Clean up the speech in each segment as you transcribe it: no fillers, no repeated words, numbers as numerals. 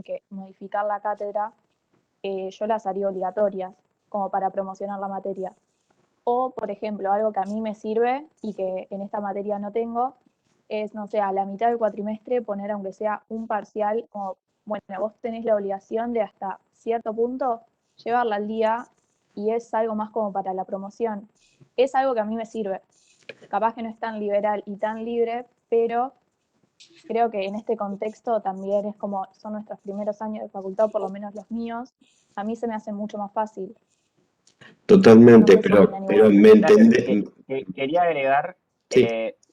tienen que modificar la cátedra, yo las haría obligatorias, como para promocionar la materia. O, por ejemplo, algo que a mí me sirve y que en esta materia no tengo, es, no sé, a la mitad del cuatrimestre poner aunque sea un parcial, como, bueno, vos tenés la obligación de hasta cierto punto llevarla al día y es algo más como para la promoción. Es algo que a mí me sirve. Capaz que no es tan liberal y tan libre, pero creo que en este contexto también es como son nuestros primeros años de facultad, por lo menos los míos, a mí se me hace mucho más fácil. No Totalmente, sé si opinan pero igual. me Claro, entendés. quería agregar, Sí,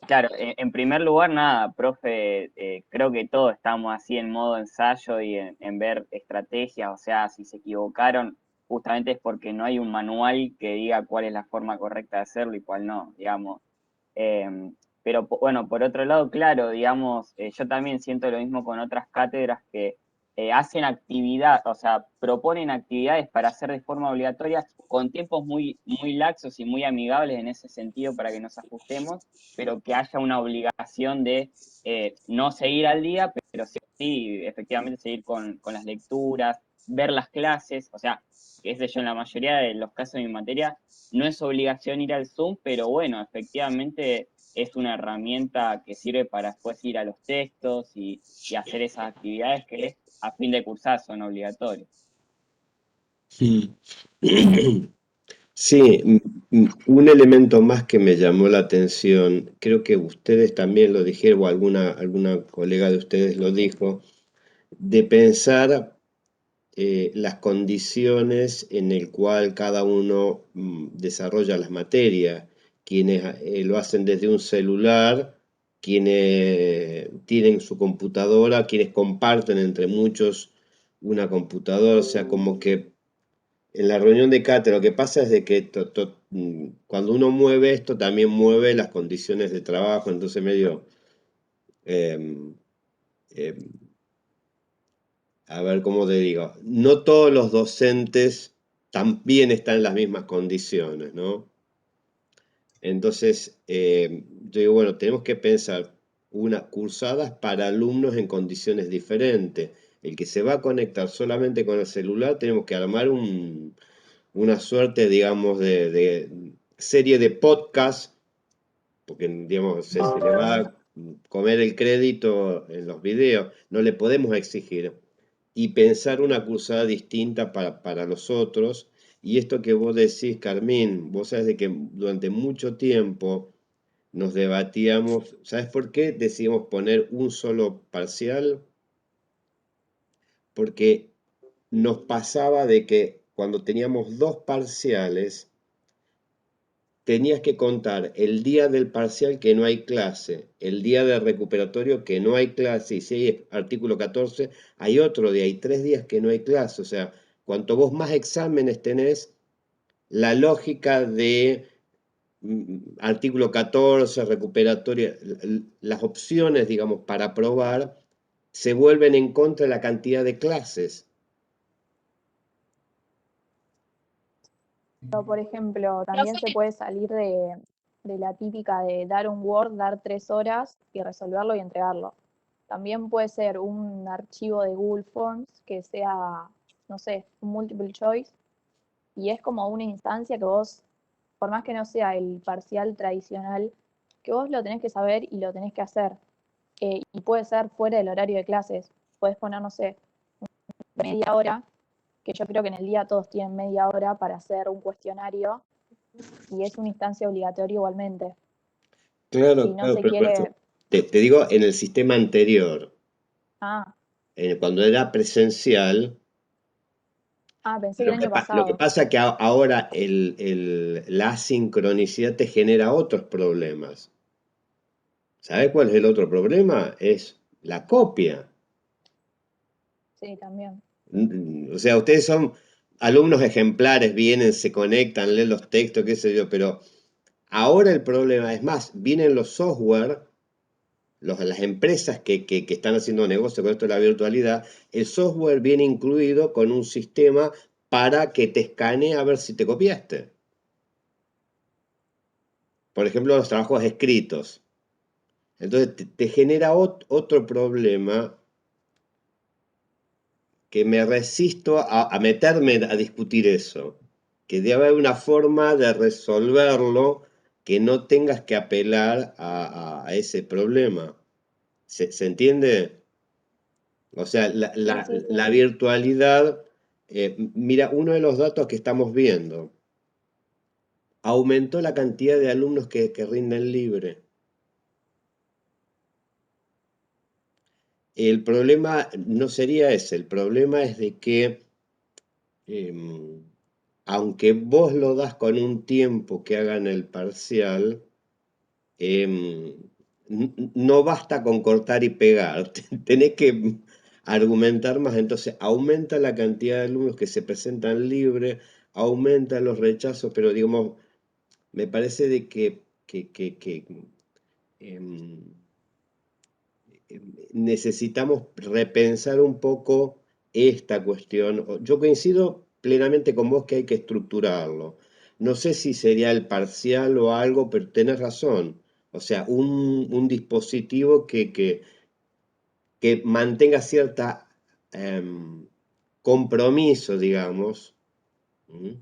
claro, en primer lugar, nada, profe, creo que todos estamos así en modo ensayo y en ver estrategias, o sea, si se equivocaron, justamente es porque no hay un manual que diga cuál es la forma correcta de hacerlo y cuál no, digamos. Eh, pero bueno, por otro lado, claro, digamos, yo también siento lo mismo con otras cátedras que hacen actividad, o sea, proponen actividades para hacer de forma obligatoria con tiempos muy laxos y muy amigables en ese sentido para que nos ajustemos, pero que haya una obligación de no seguir al día, pero sí, efectivamente seguir con las lecturas, ver las clases, o sea, qué sé yo, en la mayoría de los casos de mi materia no es obligación ir al Zoom, pero bueno, efectivamente es una herramienta que sirve para después ir a los textos y hacer esas actividades que a fin de cursar son obligatorias. sí. Sí, un elemento más que me llamó la atención, creo que ustedes también lo dijeron, o alguna colega de ustedes lo dijo, de pensar las condiciones en el cual cada uno desarrolla las materias, quienes lo hacen desde un celular, quienes tienen su computadora, quienes comparten entre muchos una computadora, o sea, como que en la reunión de cátedra lo que pasa es de que cuando uno mueve esto, también mueve las condiciones de trabajo, entonces medio... em, em, a ver cómo te digo, no todos los docentes también están en las mismas condiciones, ¿no? Entonces, yo digo, bueno, tenemos que pensar cursadas para alumnos en condiciones diferentes. El que se va a conectar solamente con el celular, tenemos que armar una suerte, digamos, de serie de podcast, porque, digamos, se le va a comer el crédito en los videos, no le podemos exigir y pensar una cursada distinta para los otros. Y esto que vos decís, Carmín, vos sabés de que durante mucho tiempo nos debatíamos, ¿sabes por qué decidimos poner un solo parcial? Porque nos pasaba de que cuando teníamos dos parciales, tenías que contar el día del parcial que no hay clase, el día del recuperatorio que no hay clase, y si hay artículo 14, hay otro día, hay 3 días que no hay clase. O sea, cuanto vos más exámenes tenés, la lógica de artículo 14, recuperatorio, las opciones, digamos, para aprobar, se vuelven en contra de la cantidad de clases. Pero, por ejemplo, también se puede salir de la típica de dar un Word, dar 3 horas y resolverlo y entregarlo. También puede ser un archivo de Google Forms que sea, no sé, un multiple choice y es como una instancia que vos, por más que no sea el parcial tradicional, que vos lo tenés que saber y lo tenés que hacer. Y puede ser fuera del horario de clases. Podés poner, no sé, media hora, que yo creo que en el día todos tienen media hora para hacer un cuestionario y es una instancia obligatoria igualmente. Si Claro, no claro, se pero por eso, quiere... te digo, en el sistema anterior, Ah, cuando era presencial, pensé que el año lo que pasado. pasa es que ahora la asincronicidad te genera otros problemas. ¿Sabes cuál es el otro problema? Es la copia. Sí, también. O sea, ustedes son alumnos ejemplares, vienen, se conectan, leen los textos, qué sé yo, pero ahora el problema es más, vienen los software, las empresas que están haciendo negocio con esto de la virtualidad, el software viene incluido con un sistema para que te escanee a ver si te copiaste. Por ejemplo, los trabajos escritos. Entonces te genera otro problema que me resisto a meterme a discutir eso, que debe haber una forma de resolverlo que no tengas que apelar a ese problema. ¿Se entiende? O sea, Sí, se la entiende. virtualidad, mira, uno de los datos que estamos viendo, aumentó la cantidad de alumnos que rinden libre. El problema no sería ese, el problema es de que aunque vos lo das con un tiempo que hagan el parcial, em, no basta con cortar y pegar, tenés que argumentar más, entonces aumenta la cantidad de alumnos que se presentan libre, aumenta los rechazos, pero digamos, me parece de que em, necesitamos repensar un poco esta cuestión. Yo coincido plenamente con vos que hay que estructurarlo. No sé si sería el parcial o algo, pero tenés razón. O sea, un dispositivo que mantenga cierta compromiso, digamos. ¿Mm?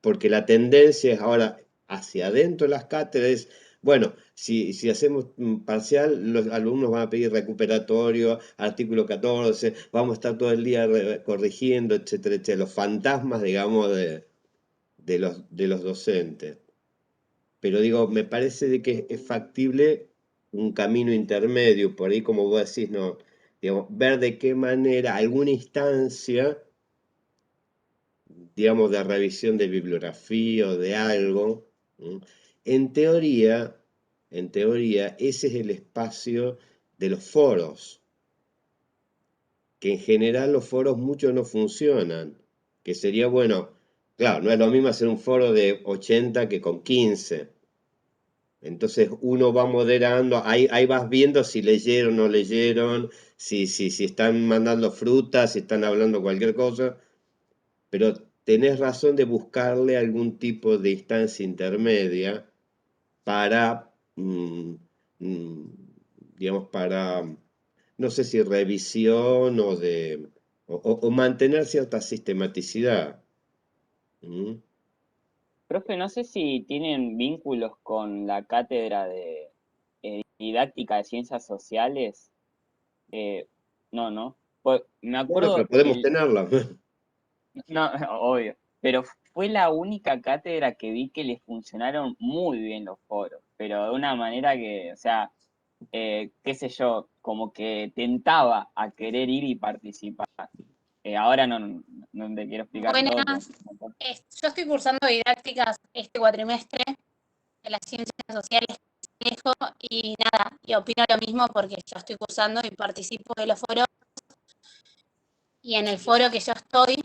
Porque la tendencia es ahora hacia adentro de las cátedras. Bueno, si hacemos parcial, los alumnos van a pedir recuperatorio, artículo 14, vamos a estar todo el día corrigiendo, etcétera, etcétera. Los fantasmas, digamos, de los docentes. Pero digo, me parece de que es factible un camino intermedio, por ahí como vos decís, no, digamos, ver de qué manera alguna instancia, digamos, de revisión de bibliografía o de algo. ¿No? En teoría, en teoría, ese es el espacio de los foros, que en general los foros muchos no funcionan, que sería bueno, claro, no es lo mismo hacer un foro de 80 que con 15. Entonces uno va moderando, ahí vas viendo si leyeron o no leyeron, si están mandando frutas, si están hablando cualquier cosa. Pero tenés razón de buscarle algún tipo de instancia intermedia para, mm, digamos, para, no sé si revisión o mantener cierta sistematicidad. ¿Mm? Profe, no sé si tienen vínculos con la cátedra de didáctica de ciencias sociales. Eh, no, ¿no? Pues, me Bueno, acuerdo pero podemos que tenerla. no, obvio, pero fue la única cátedra que vi que les funcionaron muy bien los foros, pero de una manera que, o sea, qué sé yo, como que tentaba a querer ir y participar. Ahora no te quiero explicar todo, pero Buenas, yo estoy cursando didácticas este cuatrimestre de las ciencias sociales y nada, y opino lo mismo porque yo estoy cursando y participo de los foros y en el foro que yo estoy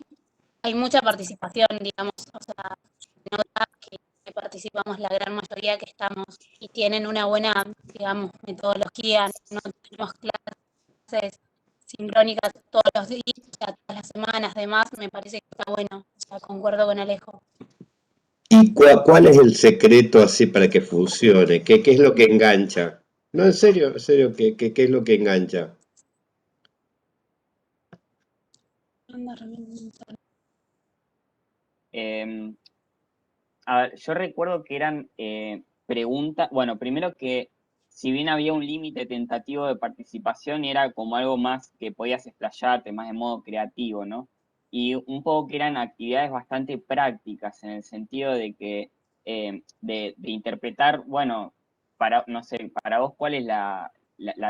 hay mucha participación, digamos, o sea, se nota que participamos la gran mayoría que estamos y tienen una buena, digamos, metodología, no tenemos clases sincrónicas todos los días, todas las semanas, demás, me parece que está bueno, o sea, concuerdo con Alejo. ¿Y cuál es el secreto así para que funcione? ¿Qué es lo que engancha? No, en serio, ¿qué es lo que engancha? Eh, a ver, yo recuerdo que eran preguntas, bueno, primero que si bien había un límite tentativo de participación, era como algo más que podías explayarte, más de modo creativo, ¿no? Y un poco que eran actividades bastante prácticas, en el sentido de que, de interpretar, bueno, para, no sé, para vos, ¿cuál es la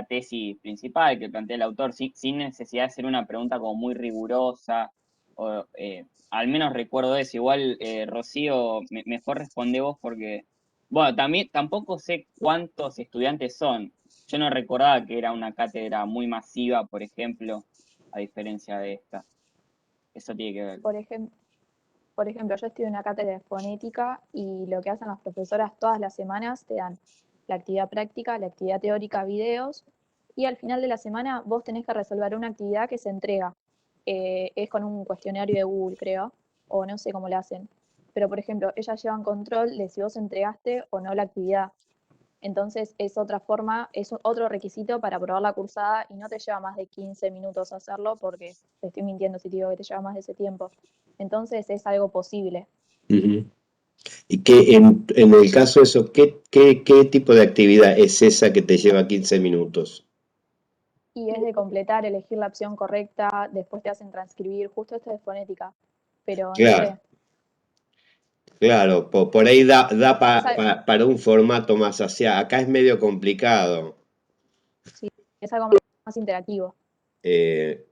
tesis principal que plantea el autor? Sin necesidad de hacer una pregunta como muy rigurosa, o, al menos recuerdo eso. Igual, Rocío, mejor responde vos porque, bueno, también tampoco sé cuántos estudiantes son. Yo no recordaba que era una cátedra muy masiva, por ejemplo, a diferencia de esta. Eso tiene que ver. Por ejemplo, yo estoy en una cátedra de fonética y lo que hacen las profesoras todas las semanas te dan la actividad práctica, la actividad teórica, videos, y al final de la semana vos tenés que resolver una actividad que se entrega. Es con un cuestionario de Google, creo, o no sé cómo lo hacen. Pero, por ejemplo, ellas llevan control de si vos entregaste o no la actividad. Entonces es otra forma, es otro requisito para aprobar la cursada y no te lleva más de 15 minutos hacerlo porque te estoy mintiendo si te digo que te lleva más de ese tiempo. Entonces es algo posible. Ujú. Y que en el caso de eso, ¿qué tipo de actividad es esa que te lleva 15 minutos? Y es de completar, elegir la opción correcta, después te hacen transcribir, justo esto es fonética. Pero no Claro, sé, claro, por ahí da es, para un formato más hacia. Acá es medio complicado. sí, es algo más interactivo. Eh,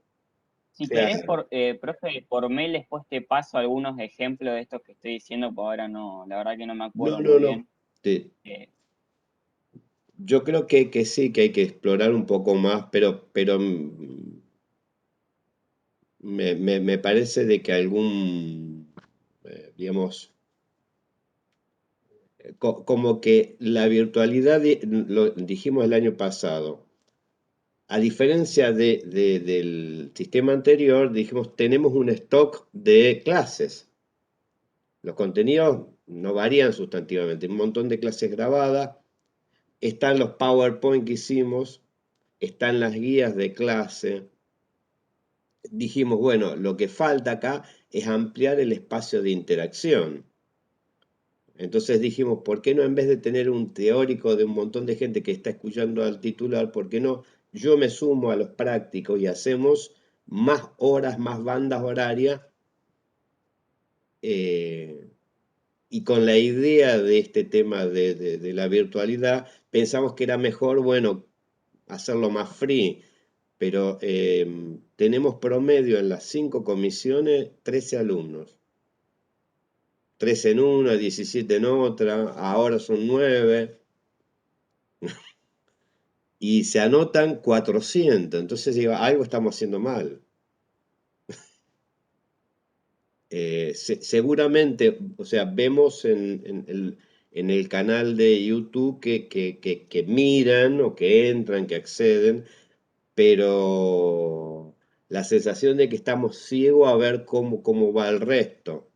Si querés, claro. profe, por mail después te paso algunos ejemplos de estos que estoy diciendo, porque ahora no, la verdad que no me No, acuerdo no, muy no. bien. Te- Eh, yo creo que sí, que hay que explorar un poco más, pero me parece de que digamos, como que la virtualidad, lo dijimos el año pasado, a diferencia del sistema anterior, dijimos, tenemos un stock de clases. Los contenidos no varían sustantivamente, un montón de clases grabadas, están los PowerPoint que hicimos, están las guías de clase. Dijimos, bueno, lo que falta acá es ampliar el espacio de interacción. Entonces dijimos, ¿por qué no en vez de tener un teórico de un montón de gente que está escuchando al titular, ¿por qué no yo me sumo a los prácticos y hacemos más horas, más bandas horarias? eh, y con la idea de este tema de la virtualidad, pensamos que era mejor, bueno, hacerlo más free, pero tenemos promedio en las 5 comisiones 13 alumnos. 13 en una, 17 en otra, ahora son 9. Y se anotan 400, entonces digo, algo estamos haciendo mal. Seguramente, o sea, vemos en el canal de YouTube que miran o que entran, que acceden, pero la sensación de que estamos ciegos a ver cómo va el resto.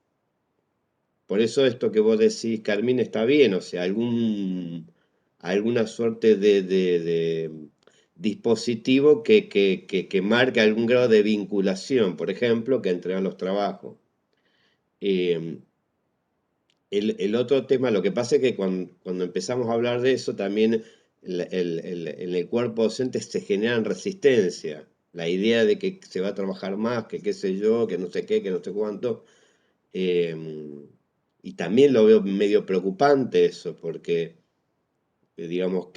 Por eso esto que vos decís, Carmín, está bien, o sea, alguna suerte de dispositivo que marque algún grado de vinculación, por ejemplo, que entregan los trabajos. Eh, el otro tema, lo que pasa es que cuando empezamos a hablar de eso, también en el cuerpo docente se generan resistencia. La idea de que se va a trabajar más, que qué sé yo, que no sé qué, que no sé cuánto. Eh, y también lo veo medio preocupante eso, porque digamos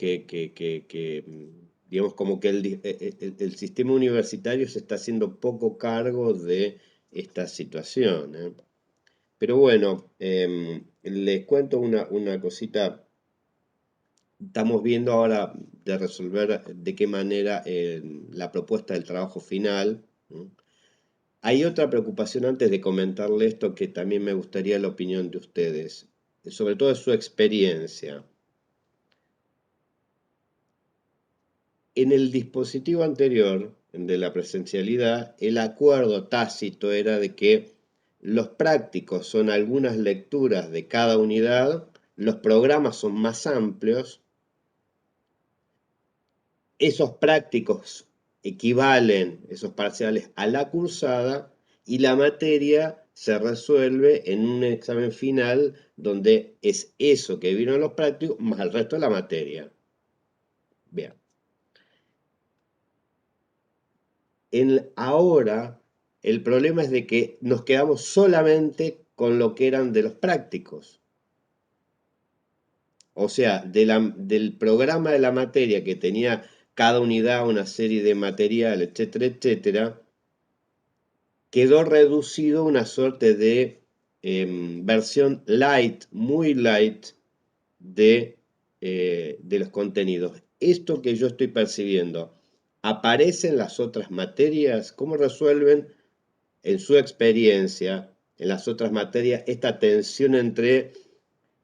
digamos como que el sistema universitario se está haciendo poco cargo de esta situación, ¿eh? Pero bueno, les cuento una cosita. Estamos viendo ahora de resolver de qué manera la propuesta del trabajo final, ¿no? Hay otra preocupación antes de comentarle esto que también me gustaría la opinión de ustedes, sobre todo de su experiencia. En el dispositivo anterior, de la presencialidad, el acuerdo tácito era de que los prácticos son algunas lecturas de cada unidad, los programas son más amplios, esos prácticos equivalen, esos parciales, a la cursada y la materia se resuelve en un examen final donde es eso que vino en los prácticos más el resto de la materia. Bien. Ahora el problema es de que nos quedamos solamente con lo que eran de los prácticos. O sea, del programa de la materia que tenía cada unidad una serie de material, etcétera, etcétera, quedó reducido a una suerte de versión light, muy light, de los contenidos. Esto que yo estoy percibiendo, ¿aparece en las otras materias? ¿Cómo resuelven en su experiencia en las otras materias esta tensión entre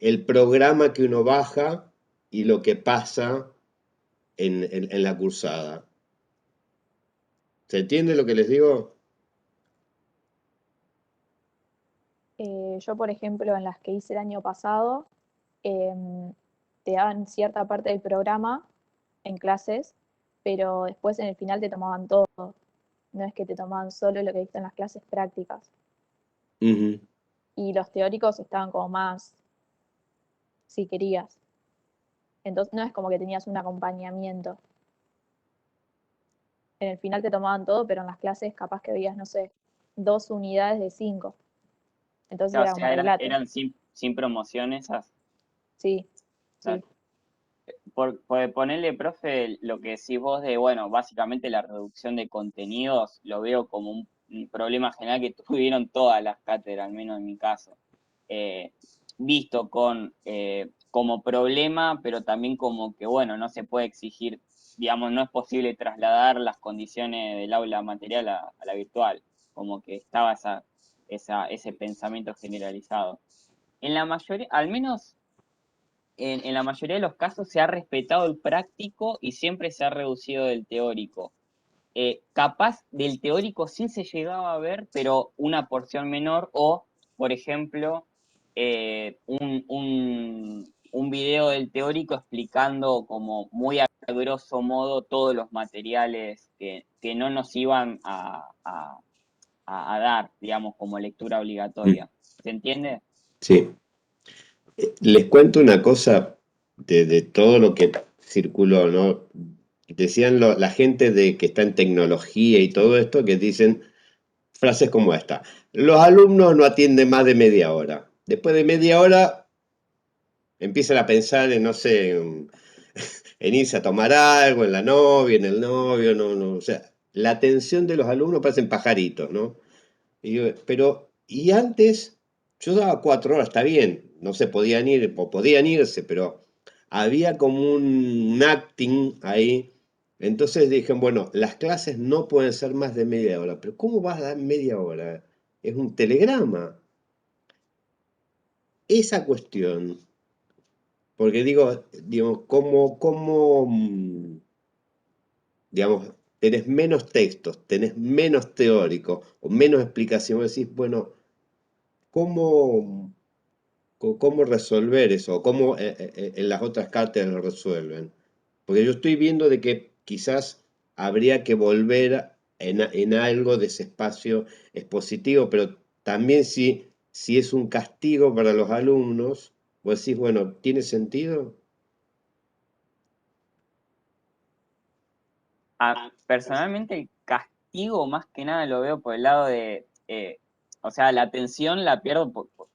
el programa que uno baja y lo que pasa en la cursada? ¿Se entiende lo que les digo? Yo, por ejemplo, en las que hice el año pasado, em, te daban cierta parte del programa en clases, pero después en el final te tomaban todo. No es que te tomaban solo lo que viste en las clases prácticas. Ujú. Y los teóricos estaban como más, si querías. Entonces no es como que tenías un acompañamiento. En el final te tomaban todo, pero en las clases capaz que veías, no sé, 2 unidades de 5. Entonces O era como sea, arreglate. eran sin promociones esas. Sí, Claro. sí. Por ponerle, profe, lo que decís vos de, bueno, básicamente la reducción de contenidos, lo veo como un problema general que tuvieron todas las cátedras, al menos en mi caso. Visto como problema, pero también como que, bueno, no se puede exigir, digamos, no es posible trasladar las condiciones del aula material a la virtual, como que estaba ese pensamiento generalizado. En la mayoría, al menos en la mayoría de los casos se ha respetado el práctico y siempre se ha reducido del teórico. Capaz del teórico sí se llegaba a ver, pero una porción menor, o, por ejemplo, un video del teórico explicando como muy a grosso modo todos los materiales que no nos iban a dar, digamos, como lectura obligatoria. ¿Se entiende? Sí. Les cuento una cosa de todo lo que circuló, ¿no? Decían la gente que está en tecnología y todo esto, que dicen frases como esta: los alumnos no atienden más de media hora. Después de media hora empiezan a pensar en, no sé, en irse a tomar algo, en la novia, en el novio, no, o sea, la atención de los alumnos parecen pajaritos, ¿no? Y antes, yo daba 4 horas, está bien, no se podían ir, o podían irse, pero había como un acting ahí. Entonces dije, bueno, las clases no pueden ser más de media hora, pero ¿cómo vas a dar media hora? Es un telegrama. Esa cuestión, porque digo, digamos, tenés menos textos, tenés menos teórico o menos explicación, vos decís, bueno, ¿cómo, cómo resolver eso? ¿Cómo en las otras cátedras lo resuelven? Porque yo estoy viendo de que quizás habría que volver en algo de ese espacio expositivo, pero también si es un castigo para los alumnos, vos decís, bueno, ¿tiene sentido? Personalmente el castigo más que nada lo veo por el lado o sea, la atención la pierdo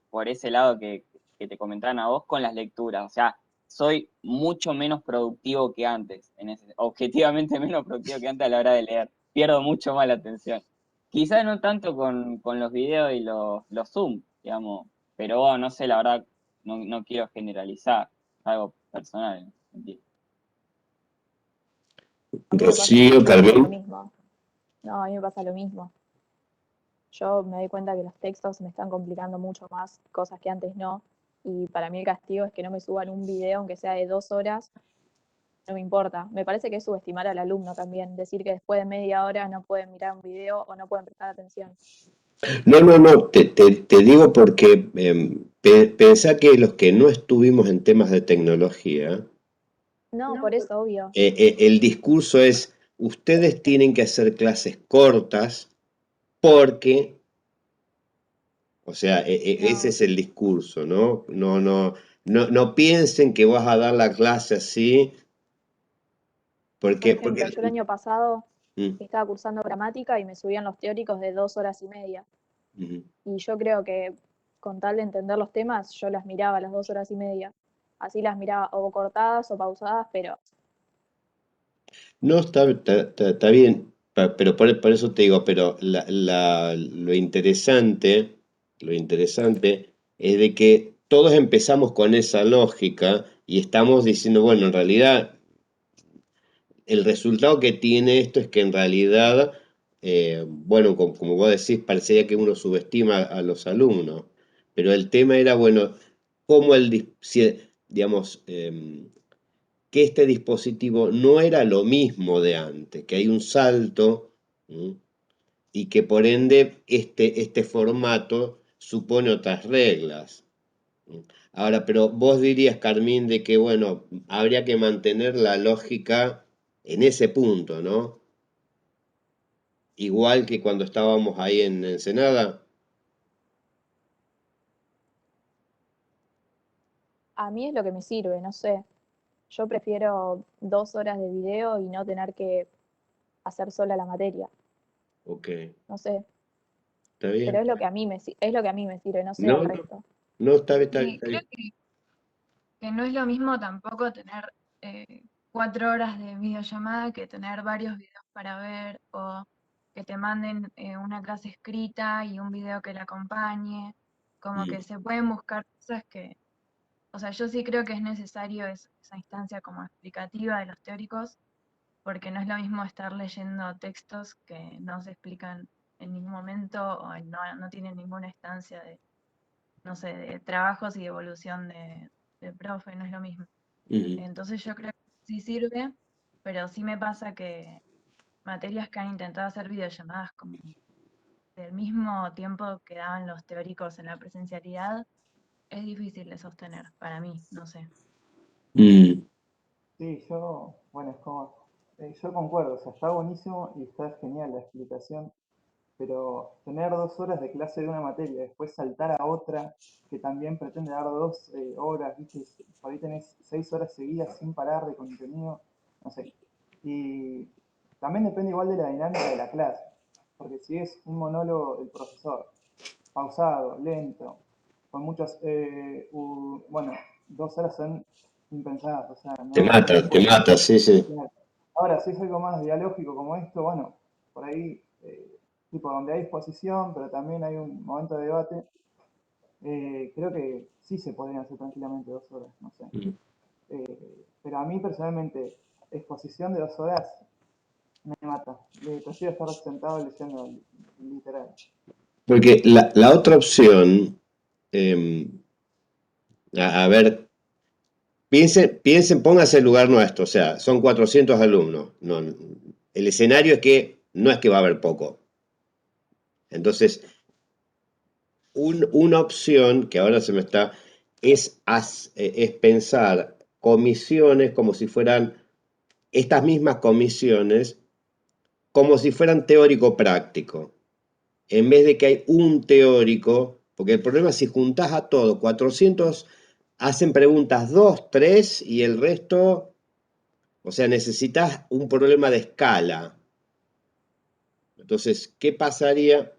por ese lado que te comentaban a vos con las lecturas. O sea, soy mucho menos productivo que antes, objetivamente menos productivo que antes a la hora de leer. Pierdo mucho más la atención. Quizás no tanto con los videos y los Zoom, digamos, pero no sé, la verdad, no quiero generalizar, es algo personal en ese sentido. A mí Rocío, me pasa lo Carmen. mismo. No, a mí me pasa lo mismo. Yo me doy cuenta que los textos me están complicando mucho más, cosas que antes no. Y para mí el castigo es que no me suban un video, aunque sea de 2 horas, no me importa. Me parece que es subestimar al alumno también, decir que después de media hora no pueden mirar un video o no pueden prestar atención. No, te digo porque pensá que los que no estuvimos en temas de tecnología, No, por eso, obvio. el discurso es, ustedes tienen que hacer clases cortas porque, o sea, ese No, es el discurso, ¿no? No piensen que vas a dar la clase así, por porque, ejemplo, yo el año pasado Mm, estaba cursando gramática y me subían los teóricos de 2 horas y media. ujú. Y yo creo que con tal de entender los temas, yo las miraba las 2 horas y media. Así las miraba o cortadas o pausadas, pero No, está bien, pero por eso te digo, pero lo interesante es de que todos empezamos con esa lógica y estamos diciendo, bueno, en realidad el resultado que tiene esto es que en realidad, bueno, como vos decís, parecería que uno subestima a los alumnos, pero el tema era, bueno, cómo digamos, que este dispositivo no era lo mismo de antes, que hay un salto, ¿m? Y que por ende este formato supone otras reglas. Ahora, pero vos dirías, Carmín, de que, bueno, habría que mantener la lógica en ese punto, ¿no? Igual que cuando estábamos ahí en Ensenada. A mí es lo que me sirve, no sé. Yo prefiero 2 horas de video y no tener que hacer sola la materia, Ok, no sé. ¿está Pero bien? es lo que a mí es lo que a mí me sirve, no sé No, al no, resto. no, está bien, está bien, Sí, está creo bien. que no es lo mismo tampoco tener 4 horas de videollamada que tener varios videos para ver o que te manden una clase escrita y un video que la acompañe. Como que Mm, se pueden buscar cosas que, o sea, yo sí creo que es necesario esa instancia como explicativa de los teóricos, porque no es lo mismo estar leyendo textos que no se explican en ningún momento o no tienen ninguna instancia de, no sé, de trabajos y de evolución del profe, no es lo mismo. ujú. Entonces yo creo que sí sirve, pero sí me pasa que materias que han intentado hacer videollamadas como del mismo tiempo que daban los teóricos en la presencialidad, es difícil de sostener para mí, no sé. Mm, Sí, bueno, yo concuerdo, o sea, está buenísimo y está genial la explicación, pero tener 2 horas de clase de una materia, después saltar a otra que también pretende dar 2 horas, ¿viste? Por ahí tenés 6 horas seguidas sin parar de contenido, no sé. Y también depende igual de la dinámica de la clase, porque si es un monólogo del profesor, pausado, lento, con muchos, bueno, 2 horas son impensadas, o sea, no se te puede. mata, sí, sí. Claro. Ahora, si es algo más dialógico como esto, bueno, por ahí, tipo donde hay exposición, pero también hay un momento de debate, creo que sí se podrían hacer tranquilamente 2 horas, no sé. Mm. Pero a mí personalmente, exposición de 2 horas me mata. Prefiero estar sentado leyendo literal. Porque la otra opción, eh, a ver, piensen, pónganse en lugar nuestro, o sea, son 400 alumnos. No, el escenario no es que va a haber poco. Entonces, una opción que ahora se me está, es pensar comisiones como si fueran estas mismas comisiones, como si fueran teórico-práctico. En vez de que hay un teórico, porque el problema es si juntás a todo, 400 hacen preguntas 2, 3 y el resto, o sea, necesitas un problema de escala. Entonces, ¿qué pasaría?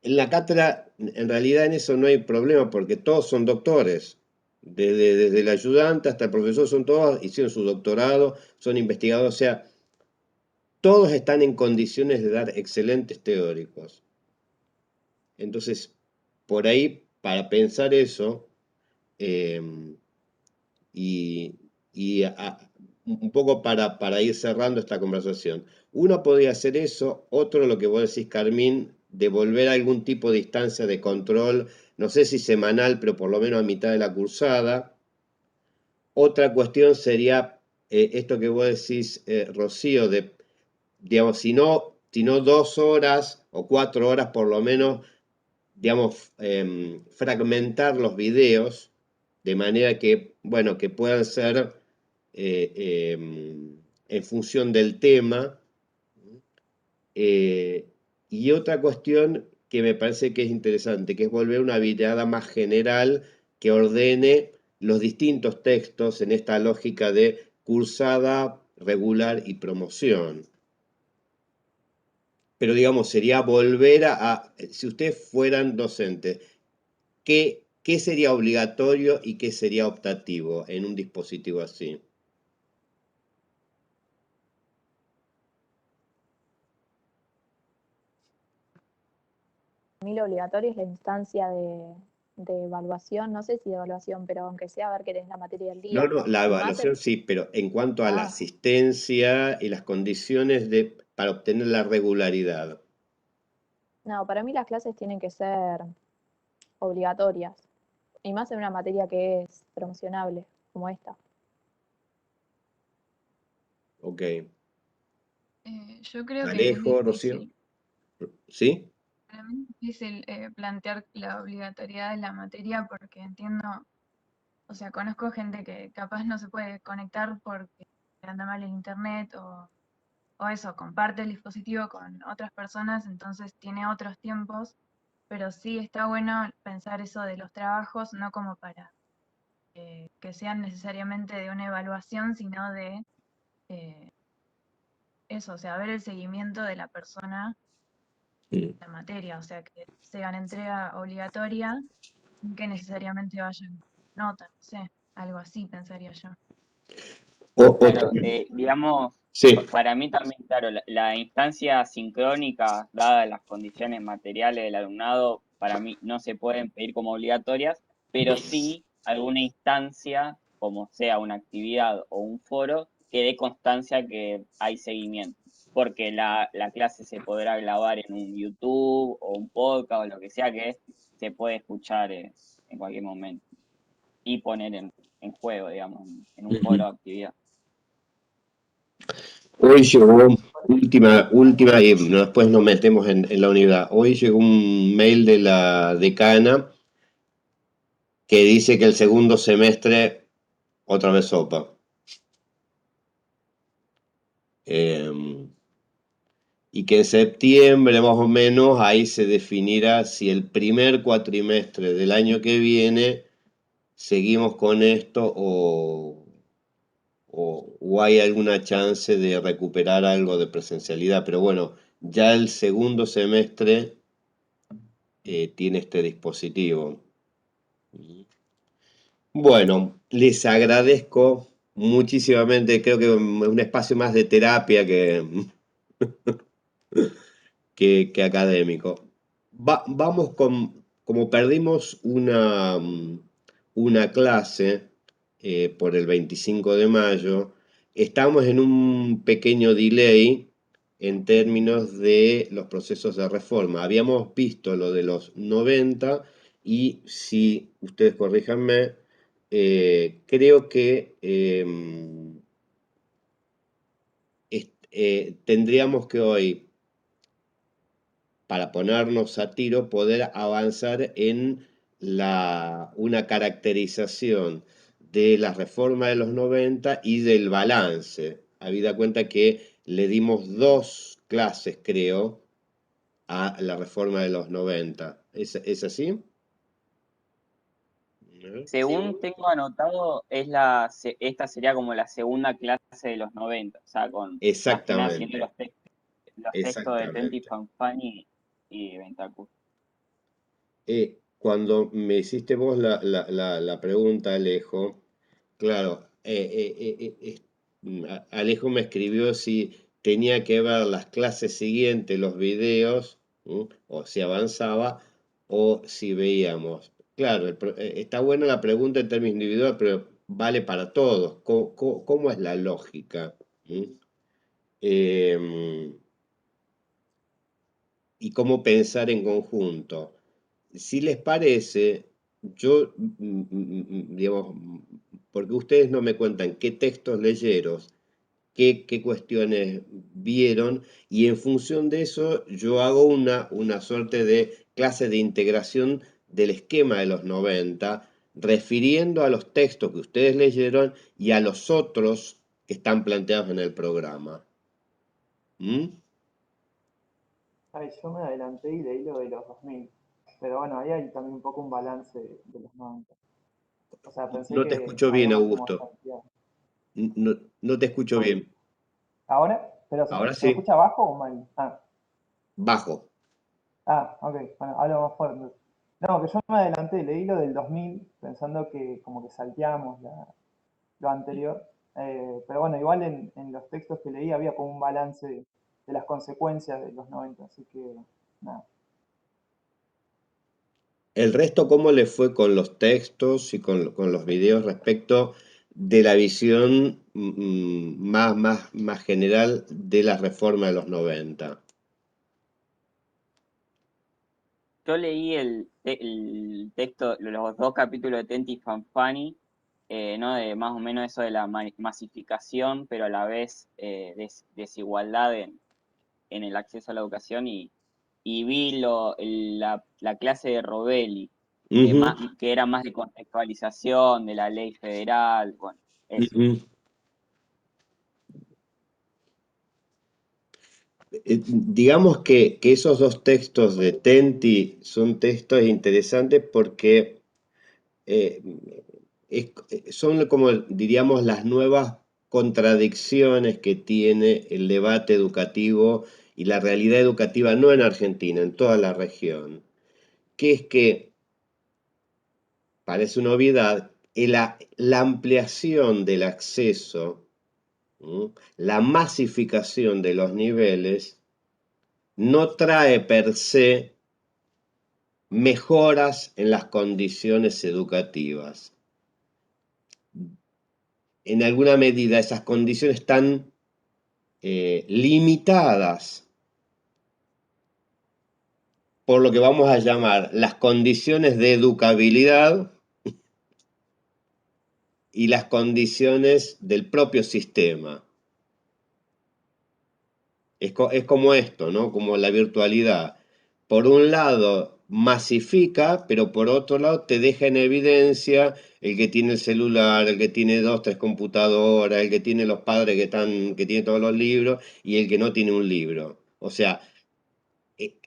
En la cátedra, en realidad en eso no hay problema porque todos son doctores. Desde el ayudante hasta el profesor son todos, hicieron su doctorado, son investigadores, o sea, todos están en condiciones de dar excelentes teóricos. Entonces, por ahí, para pensar eso, eh, y, un poco para ir cerrando esta conversación. Uno podría hacer eso, otro lo que vos decís, Carmín, devolver algún tipo de instancia de control, no sé si semanal, pero por lo menos a mitad de la cursada. Otra cuestión sería esto que vos decís, Rocío, de, digamos, si no 2 horas o 4 horas por lo menos, digamos, fragmentar los videos de manera que, bueno, que puedan ser en función del tema. Eh, y otra cuestión que me parece que es interesante, que es volver una mirada más general que ordene los distintos textos en esta lógica de cursada, regular y promoción. Pero digamos, sería volver si ustedes fueran docentes, ¿qué sería obligatorio y qué sería optativo en un dispositivo así? A mí lo obligatorio es la instancia de evaluación, no sé si de evaluación, pero aunque sea ver que tenés la materia del No, día. no, la Y más, evaluación sí, pero en cuanto a la ah, asistencia y las condiciones para obtener la regularidad. no, para mí las clases tienen que ser obligatorias. Y más en una materia que es promocionable, como esta. Ok. Yo creo que es Alejo, Rocío. difícil, ¿Sí? para mí es difícil plantear la obligatoriedad de la materia porque entiendo O sea, conozco gente que capaz no se puede conectar porque le anda mal el internet o eso, comparte el dispositivo con otras personas, entonces tiene otros tiempos, pero sí está bueno pensar eso de los trabajos, no como para que sean necesariamente de una evaluación, sino de eh, eso, o sea, ver el seguimiento de la persona Mm. la materia, o sea, que sean entrega obligatoria, sin que necesariamente vayan nota, no sé, algo así pensaría yo. O Claro, digamos, sí. para mí también, claro, la instancia sincrónica, dadas las condiciones materiales del alumnado, para mí no se pueden pedir como obligatorias, pero sí alguna instancia, como sea una actividad o un foro, que dé constancia que hay seguimiento. Porque la clase se podrá grabar en un YouTube o un podcast o lo que sea que se puede escuchar en cualquier momento y poner en juego, digamos, en un foro Ujú. de actividad. Hoy llegó, última, y después nos metemos en la unidad. Hoy llegó un mail de la decana que dice que el segundo semestre otra vez sopa. Y que en septiembre más o menos ahí se definirá si el primer cuatrimestre del año que viene seguimos con esto o hay alguna chance de recuperar algo de presencialidad. Pero bueno, ya el segundo semestre tiene este dispositivo. Bueno, les agradezco muchísimamente, creo que es un espacio más de terapia que académico. Vamos como perdimos una clase por el 25 de mayo, estamos en un pequeño delay en términos de los procesos de reforma. Habíamos visto lo de los 90 y si ustedes corríjanme, creo que tendríamos que hoy para ponernos a tiro, poder avanzar en una caracterización de la reforma de los 90 y del balance. Habida cuenta que le dimos 2 clases, creo, a la reforma de los 90. ¿Es así? Según tengo anotado, esta sería como la segunda clase de los 90, o sea, más que nada siguiendo Exactamente, los textos de Tenti exactamente. Fanfani y Ventacur. Cuando me hiciste vos la pregunta, Alejo, claro, Alejo me escribió si tenía que ver las clases siguientes, los videos, o si avanzaba, o si veíamos. Claro, está buena la pregunta en términos individuales, pero vale para todos. ¿Cómo es la lógica? ¿Mm? Em, y cómo pensar en conjunto. Si les parece, yo, digamos, porque ustedes no me cuentan qué textos leyeron, qué cuestiones vieron, y en función de eso yo hago una suerte de clase de integración del esquema de los 90, refiriendo a los textos que ustedes leyeron y a los otros que están planteados en el programa. ¿Mm? Ay, yo me adelanté y leí lo de los 2000. Pero bueno, ahí hay también un poco un balance de los 90. O sea, pensé No te que escucho bien, habíamos como Augusto. salteado. No, no te escucho Ah, bien. ¿ahora? ¿Pero Ahora se me sí, escucha bajo o mal? bajo. Ok, bueno, hablo más fuerte. No, que yo me adelanté, leí lo del 2000 pensando que como que salteamos lo anterior. Pero bueno, igual en los textos que leí había como un balance de las consecuencias de los 90, así que nada. El resto, ¿cómo le fue con los textos y con los videos respecto de la visión más general de la reforma de los 90? Yo leí el texto, los 2 capítulos de Tenti Fanfani, ¿no? De más o menos eso de la masificación, pero a la vez desigualdad en el acceso a la educación y vi la clase de Robelli, Ujú, que era más de contextualización de la ley federal, bueno, eso. ujú. Digamos que esos dos textos de Tenti son textos interesantes porque eh, son como, diríamos, las nuevas contradicciones que tiene el debate educativo y la realidad educativa, no en Argentina, en toda la región, que es que, parece una obviedad, la ampliación del acceso, la masificación de los niveles, no trae per se mejoras en las condiciones educativas. En alguna medida esas condiciones están limitadas por lo que vamos a llamar las condiciones de educabilidad y las condiciones del propio sistema. Es como esto, ¿no? Como la virtualidad. Por un lado masifica, pero por otro lado te deja en evidencia el que tiene el celular, el que tiene 2, 3 computadoras, el que tiene los padres que tiene todos los libros y el que no tiene un libro. O sea,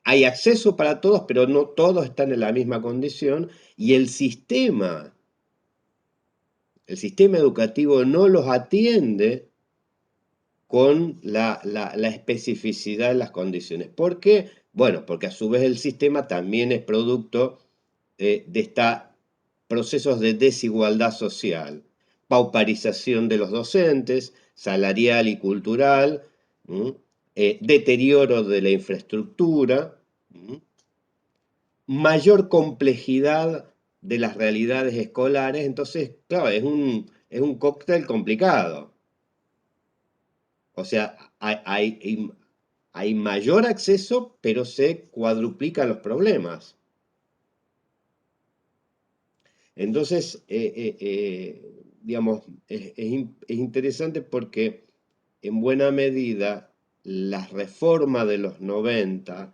hay acceso para todos, pero no todos están en la misma condición y el sistema educativo no los atiende con la especificidad de las condiciones. ¿Por qué? Bueno, porque a su vez el sistema también es producto de estos procesos de desigualdad social, pauparización de los docentes, salarial y cultural, deterioro de la infraestructura, mayor complejidad de las realidades escolares, entonces, claro, es un cóctel complicado. O sea, hay mayor acceso, pero se cuadruplican los problemas. Entonces, digamos, es interesante porque en buena medida las reformas de los 90,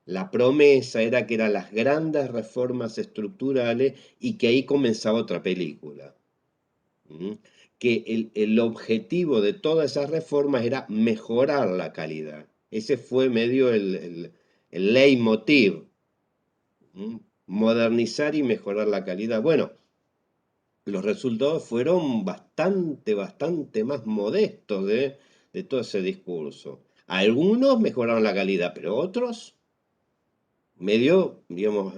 la promesa era que eran las grandes reformas estructurales y que ahí comenzaba otra película. Que el objetivo de todas esas reformas era mejorar la calidad. Ese fue medio el leitmotiv, modernizar y mejorar la calidad. Bueno, los resultados fueron bastante más modestos de todo ese discurso. Algunos mejoraron la calidad, pero otros medio, digamos,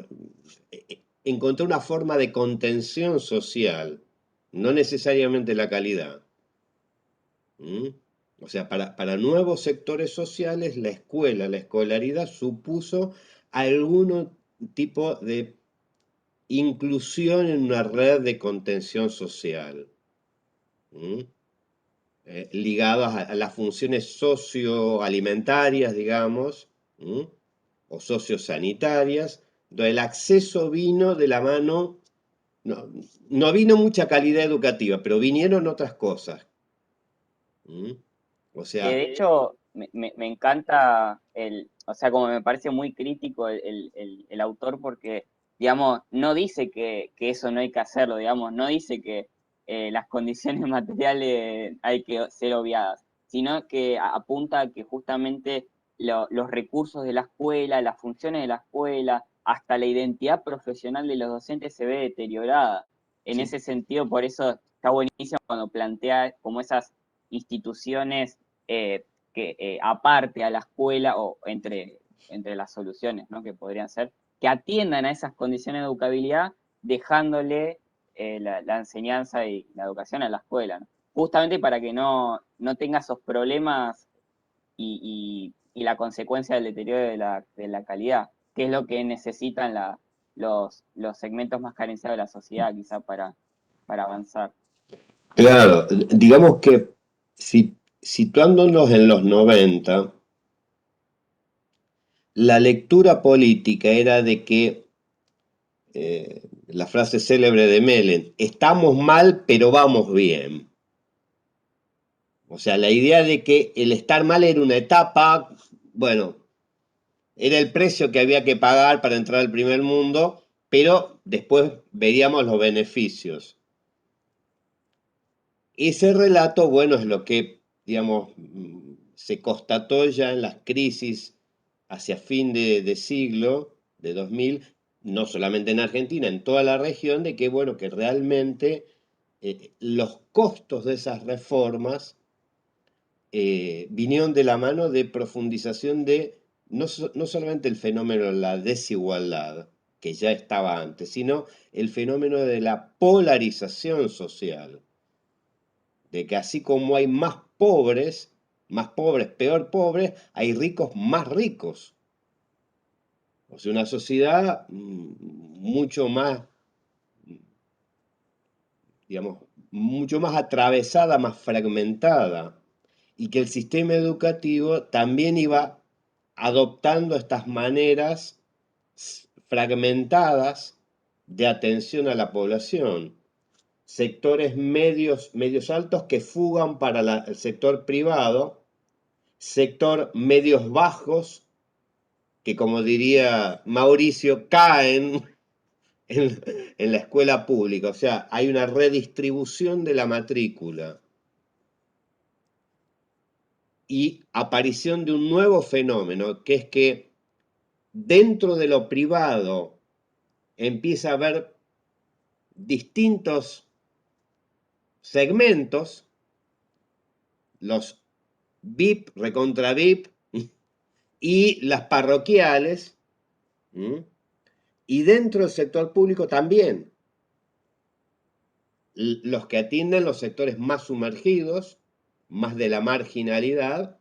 encontró una forma de contención social, no necesariamente la calidad. O sea, para nuevos sectores sociales, la escuela, la escolaridad supuso algún tipo de inclusión en una red de contención social, ligadas a las funciones socioalimentarias, digamos, o sociosanitarias, donde el acceso vino de la mano, no, no vino mucha calidad educativa, pero vinieron otras cosas. O Que sea, de hecho me encanta o sea, como me parece muy crítico el autor porque, digamos, no dice que eso no hay que hacerlo, digamos, no dice que las condiciones materiales hay que ser obviadas, sino que apunta a que justamente los recursos de la escuela, las funciones de la escuela, hasta la identidad profesional de los docentes se ve deteriorada. En sí, ese sentido, por eso está buenísimo cuando plantea como esas instituciones eh, que aparte a la escuela o entre las soluciones, ¿no? Que podrían ser, que atiendan a esas condiciones de educabilidad, dejándole la enseñanza y la educación a la escuela, ¿no? Justamente para que no tenga esos problemas y la consecuencia del deterioro de la calidad, que es lo que necesitan los segmentos más carenciados de la sociedad, quizá para avanzar. claro, digamos que situándonos en los 90, la lectura política era de que, la frase célebre de Mellen, estamos mal, pero vamos bien. O sea, la idea de que el estar mal era una etapa, bueno, era el precio que había que pagar para entrar al primer mundo, pero después veríamos los beneficios. Ese relato, bueno, es lo que, digamos, se constató ya en las crisis hacia fin de siglo, de 2000, no solamente en Argentina, en toda la región, de que, bueno, que realmente los costos de esas reformas vinieron de la mano de profundización de no solamente el fenómeno de la desigualdad, que ya estaba antes, sino el fenómeno de la polarización social, de que así como hay más pobres, peor pobres, hay ricos más ricos. O sea, una sociedad mucho más, digamos, mucho más atravesada, más fragmentada, y que el sistema educativo también iba adoptando estas maneras fragmentadas de atención a la población. Sectores medios altos que fugan para el sector privado, sector medios bajos que, como diría Mauricio, caen en la escuela pública. O sea, hay una redistribución de la matrícula y aparición de un nuevo fenómeno, que es que dentro de lo privado empieza a haber distintos segmentos, los VIP, recontra VIP, y las parroquiales, y dentro del sector público también, los que atienden los sectores más sumergidos, más de la marginalidad,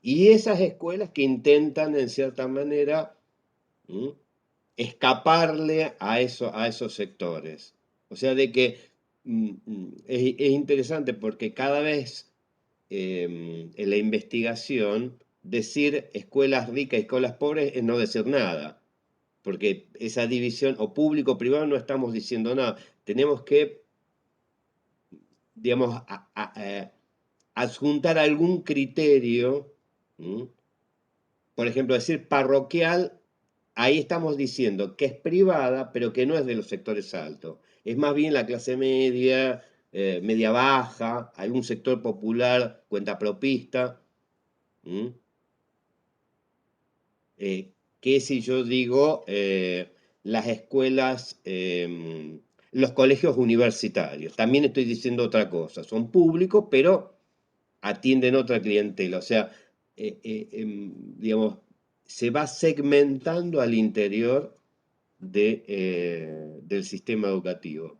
y esas escuelas que intentan, en cierta manera, escaparle a esos sectores. O sea, de que es interesante porque cada vez en la investigación decir escuelas ricas y escuelas pobres es no decir nada, porque esa división o público-privado no estamos diciendo nada. Tenemos que, digamos, adjuntar algún criterio, por ejemplo, decir parroquial, ahí estamos diciendo que es privada, pero que no es de los sectores altos. Es más bien la clase media, media baja, algún sector popular, cuentapropista. Que si yo digo las escuelas, los colegios universitarios, también estoy diciendo otra cosa. Son públicos, pero atienden otra clientela. O sea, digamos, se va segmentando al interior del sistema educativo.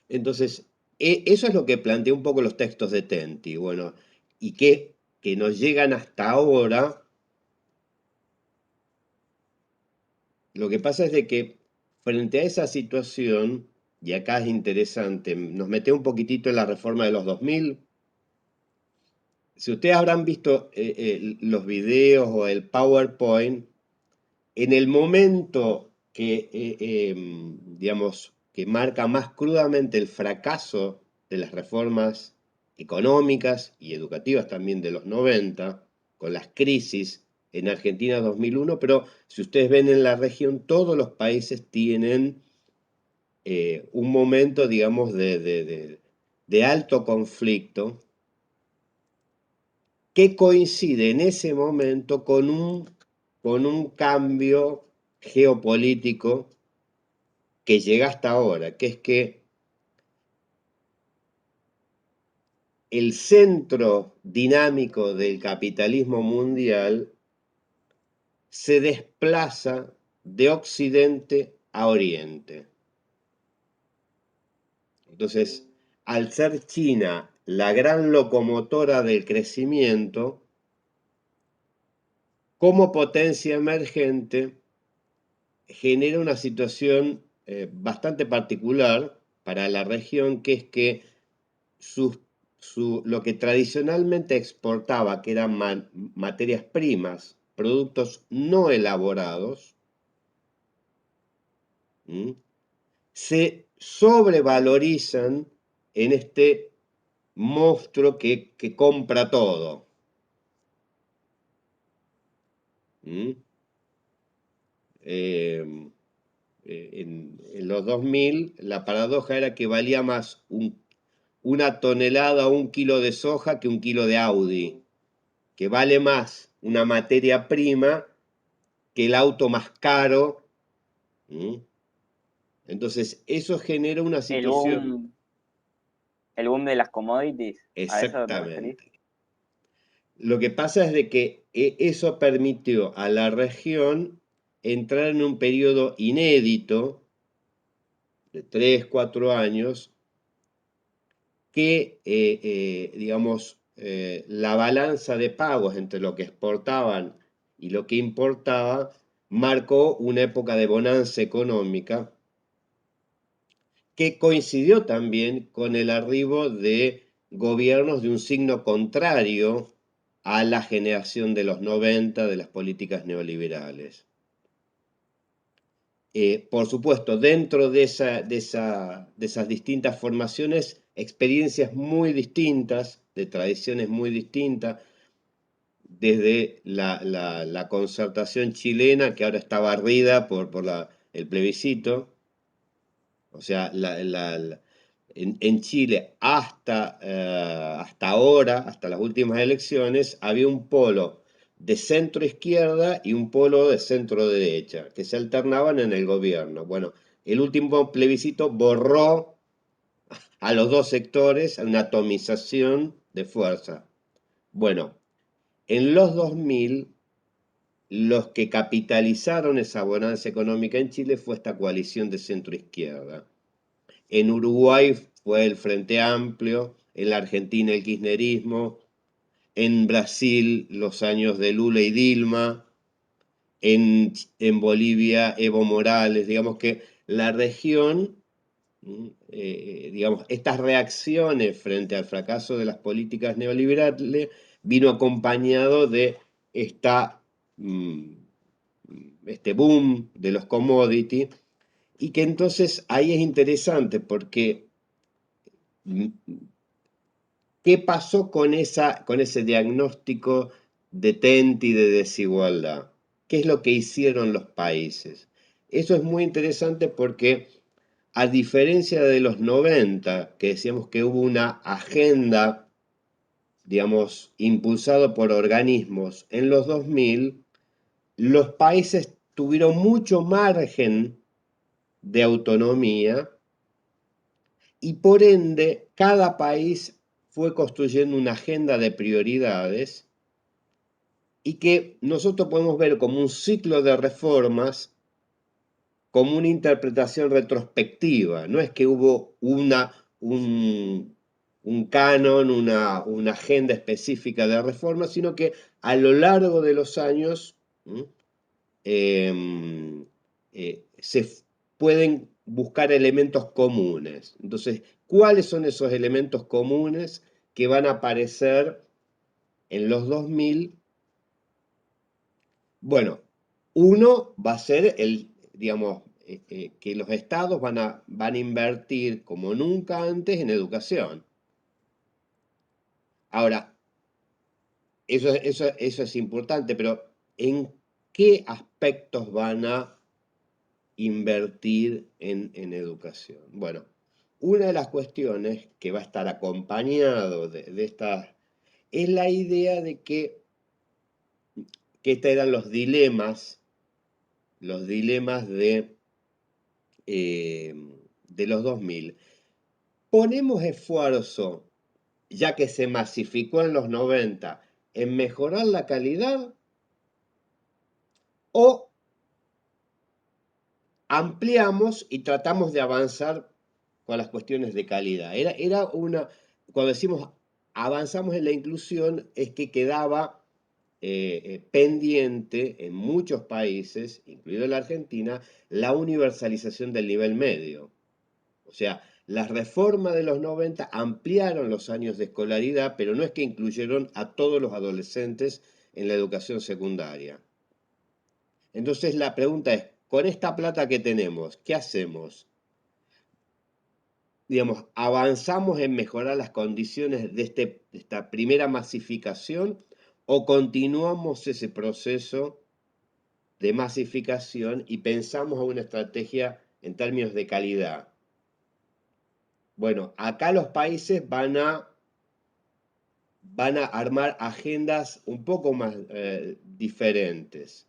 Entonces, eso es lo que plantea un poco los textos de Tenti, bueno, y que nos llegan hasta ahora. Lo que pasa es de que frente a esa situación, y acá es interesante, nos mete un poquitito en la reforma de los 2000. Si ustedes habrán visto los videos o el PowerPoint, en el momento que, digamos, que marca más crudamente el fracaso de las reformas económicas y educativas también de los 90, con las crisis en Argentina 2001, pero si ustedes ven en la región, todos los países tienen un momento, digamos, de alto conflicto que coincide en ese momento con un cambio geopolítico que llega hasta ahora, que es que el centro dinámico del capitalismo mundial se desplaza de Occidente a Oriente. Entonces, al ser China la gran locomotora del crecimiento, como potencia emergente, genera una situación bastante particular para la región, que es que lo que tradicionalmente exportaba, que eran materias primas, productos no elaborados, se sobrevalorizan en este monstruo que compra todo. en los 2000, la paradoja era que valía más una tonelada o 1 kilo de soja que 1 kilo de Audi, que vale más una materia prima que el auto más caro. Entonces, eso genera una El situación. boom de las commodities, ¿a eso te referís? Exactamente. Lo que pasa es de que eso permitió a la región entrar en un periodo inédito de 3, 4 años que, digamos, la balanza de pagos entre lo que exportaban y lo que importaba marcó una época de bonanza económica que coincidió también con el arribo de gobiernos de un signo contrario a la generación de los 90 de las políticas neoliberales. Por supuesto, dentro de esas distintas formaciones, experiencias muy distintas, de tradiciones muy distintas, desde la concertación chilena, que ahora está barrida por el plebiscito. O sea, en Chile hasta ahora, hasta las últimas elecciones, había un polo de centro izquierda y un polo de centro derecha, que se alternaban en el gobierno. Bueno, el último plebiscito borró a los dos sectores, una atomización de fuerza. Bueno, en los 2000, los que capitalizaron esa bonanza económica en Chile fue esta coalición de centro izquierda. En Uruguay fue el Frente Amplio, en la Argentina el kirchnerismo, en Brasil los años de Lula y Dilma, en Bolivia Evo Morales. Digamos que la región, digamos, estas reacciones frente al fracaso de las políticas neoliberales vino acompañado de este boom de los commodities, y que entonces ahí es interesante porque ¿qué pasó con ese diagnóstico detente y de desigualdad? ¿Qué es lo que hicieron los países? Eso es muy interesante porque, a diferencia de los 90, que decíamos que hubo una agenda, digamos, impulsada por organismos, en los 2000, los países tuvieron mucho margen de autonomía y por ende cada país fue construyendo una agenda de prioridades y que nosotros podemos ver como un ciclo de reformas, como una interpretación retrospectiva. No es que hubo un canon, una agenda específica de reformas, sino que a lo largo de los años se pueden buscar elementos comunes. Entonces, ¿cuáles son esos elementos comunes que van a aparecer en los 2000? Bueno, uno va a ser digamos, que los estados van a invertir como nunca antes en educación. Ahora, eso es importante, pero ¿en qué aspectos van a invertir en educación? Bueno, una de las cuestiones que va a estar acompañado de estas es la idea de que estos eran los dilemas de los 2000. Ponemos esfuerzo, ya que se masificó en los 90, en mejorar la calidad, o ampliamos y tratamos de avanzar con las cuestiones de calidad. Cuando decimos avanzamos en la inclusión, es que quedaba pendiente en muchos países, incluido la Argentina, la universalización del nivel medio. O sea, las reformas de los 90 ampliaron los años de escolaridad, pero no es que incluyeron a todos los adolescentes en la educación secundaria. Entonces la pregunta es, con esta plata que tenemos, ¿qué hacemos? Digamos, ¿avanzamos en mejorar las condiciones de esta primera masificación o continuamos ese proceso de masificación y pensamos a una estrategia en términos de calidad. Bueno, acá los países van a armar agendas un poco más diferentes.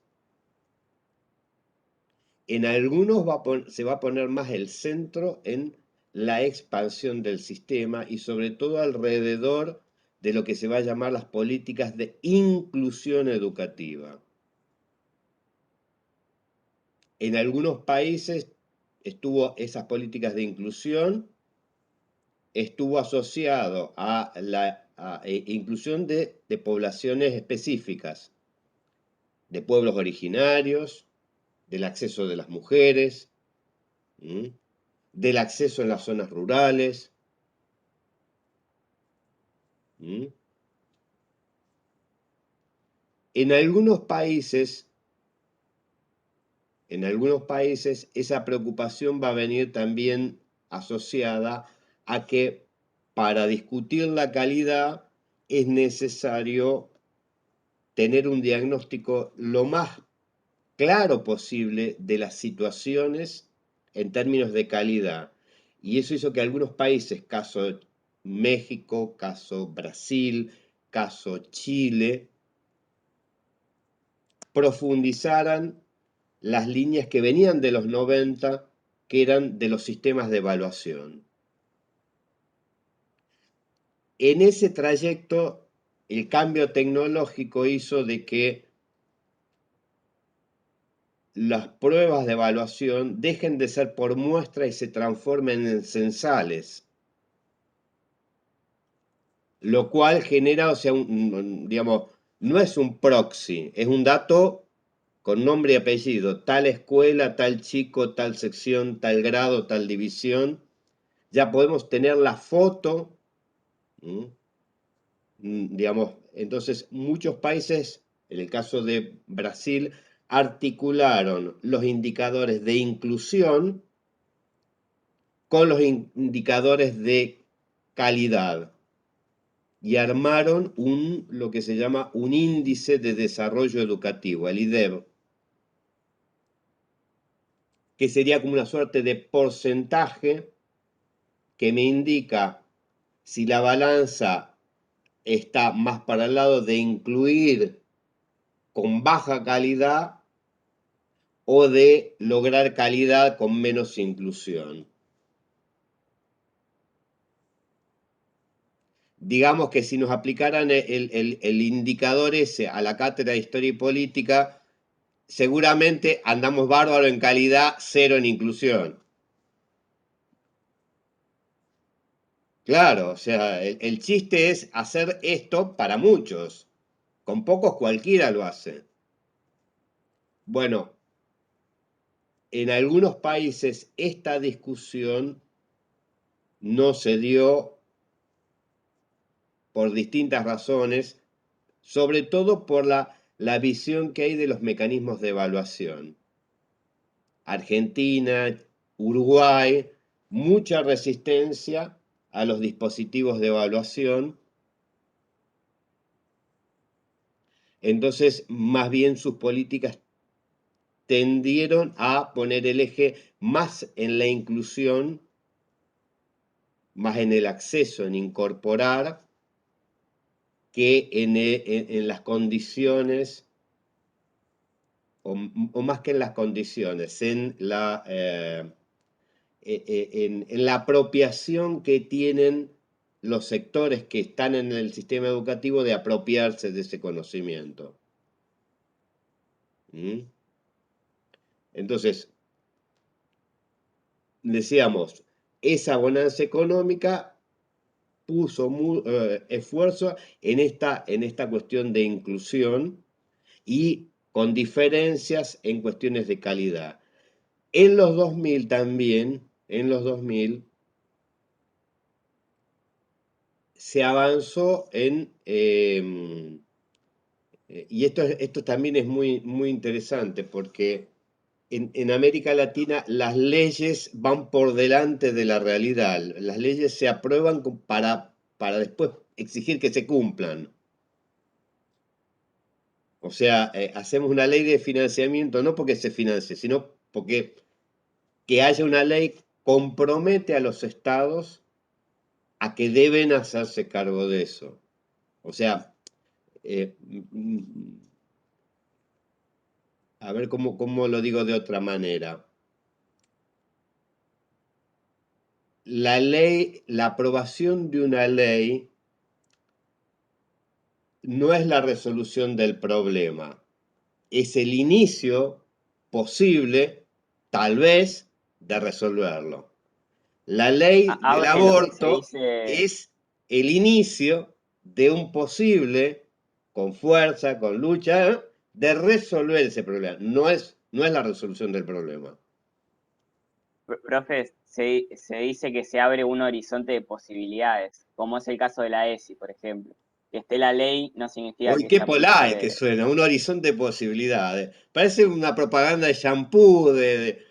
En algunos se va a poner más el centro en la expansión del sistema y sobre todo alrededor de lo que se va a llamar las políticas de inclusión educativa. En algunos países esas políticas de inclusión estuvo asociado a la inclusión de poblaciones específicas, de pueblos originarios, del acceso de las mujeres, del acceso en las zonas rurales. En algunos países esa preocupación va a venir también asociada a que para discutir la calidad es necesario tener un diagnóstico lo más claro posible de las situaciones en términos de calidad. Y eso hizo que algunos países, caso México, caso Brasil, caso Chile, profundizaran las líneas que venían de los 90, que eran de los sistemas de evaluación. En ese trayecto, el cambio tecnológico hizo de que las pruebas de evaluación dejen de ser por muestra y se transformen en censales, lo cual genera, o sea, digamos, no es un proxy, es un dato con nombre y apellido, tal escuela, tal chico, tal sección, tal grado, tal división. Ya podemos tener la foto, digamos, entonces muchos países, en el caso de Brasil, articularon los indicadores de inclusión con los indicadores de calidad y armaron lo que se llama un índice de desarrollo educativo, el IDEB, que sería como una suerte de porcentaje que me indica si la balanza está más para el lado de incluir con baja calidad o de lograr calidad con menos inclusión. Digamos que si nos aplicaran el indicador ese a la cátedra de Historia y Política, seguramente andamos bárbaro en calidad, cero en inclusión. Claro, o sea, el chiste es hacer esto para muchos. Con pocos cualquiera lo hace. Bueno, en algunos países esta discusión no se dio por distintas razones, sobre todo por la visión que hay de los mecanismos de evaluación. Argentina, Uruguay, mucha resistencia a los dispositivos de evaluación. Entonces, más bien sus políticas tendieron a poner el eje más en la inclusión, más en el acceso, en incorporar, que en las condiciones, o más que en las condiciones, en la apropiación que tienen los sectores que están en el sistema educativo de apropiarse de ese conocimiento. Entonces, decíamos, esa bonanza económica puso esfuerzo en esta cuestión de inclusión y con diferencias en cuestiones de calidad. En los 2000 también, se avanzó y esto también es muy, muy interesante porque en América Latina las leyes van por delante de la realidad. Las leyes se aprueban para después exigir que se cumplan. O sea, hacemos una ley de financiamiento no porque se financie, sino porque que haya una ley compromete a los estados a que deben hacerse cargo de eso. O sea, a ver cómo lo digo de otra manera. La ley, la aprobación de una ley no es la resolución del problema, es el inicio posible, tal vez, de resolverlo. La ley del Habla de lo que se aborto dice, es el inicio de un posible, con fuerza, con lucha, de resolver ese problema. No es la resolución del problema. profe, se dice que se abre un horizonte de posibilidades, como es el caso de la ESI, por ejemplo. Que esté la ley no significa Uy, que qué se polite que aplique. suena, un horizonte de posibilidades. Parece una propaganda de shampoo, de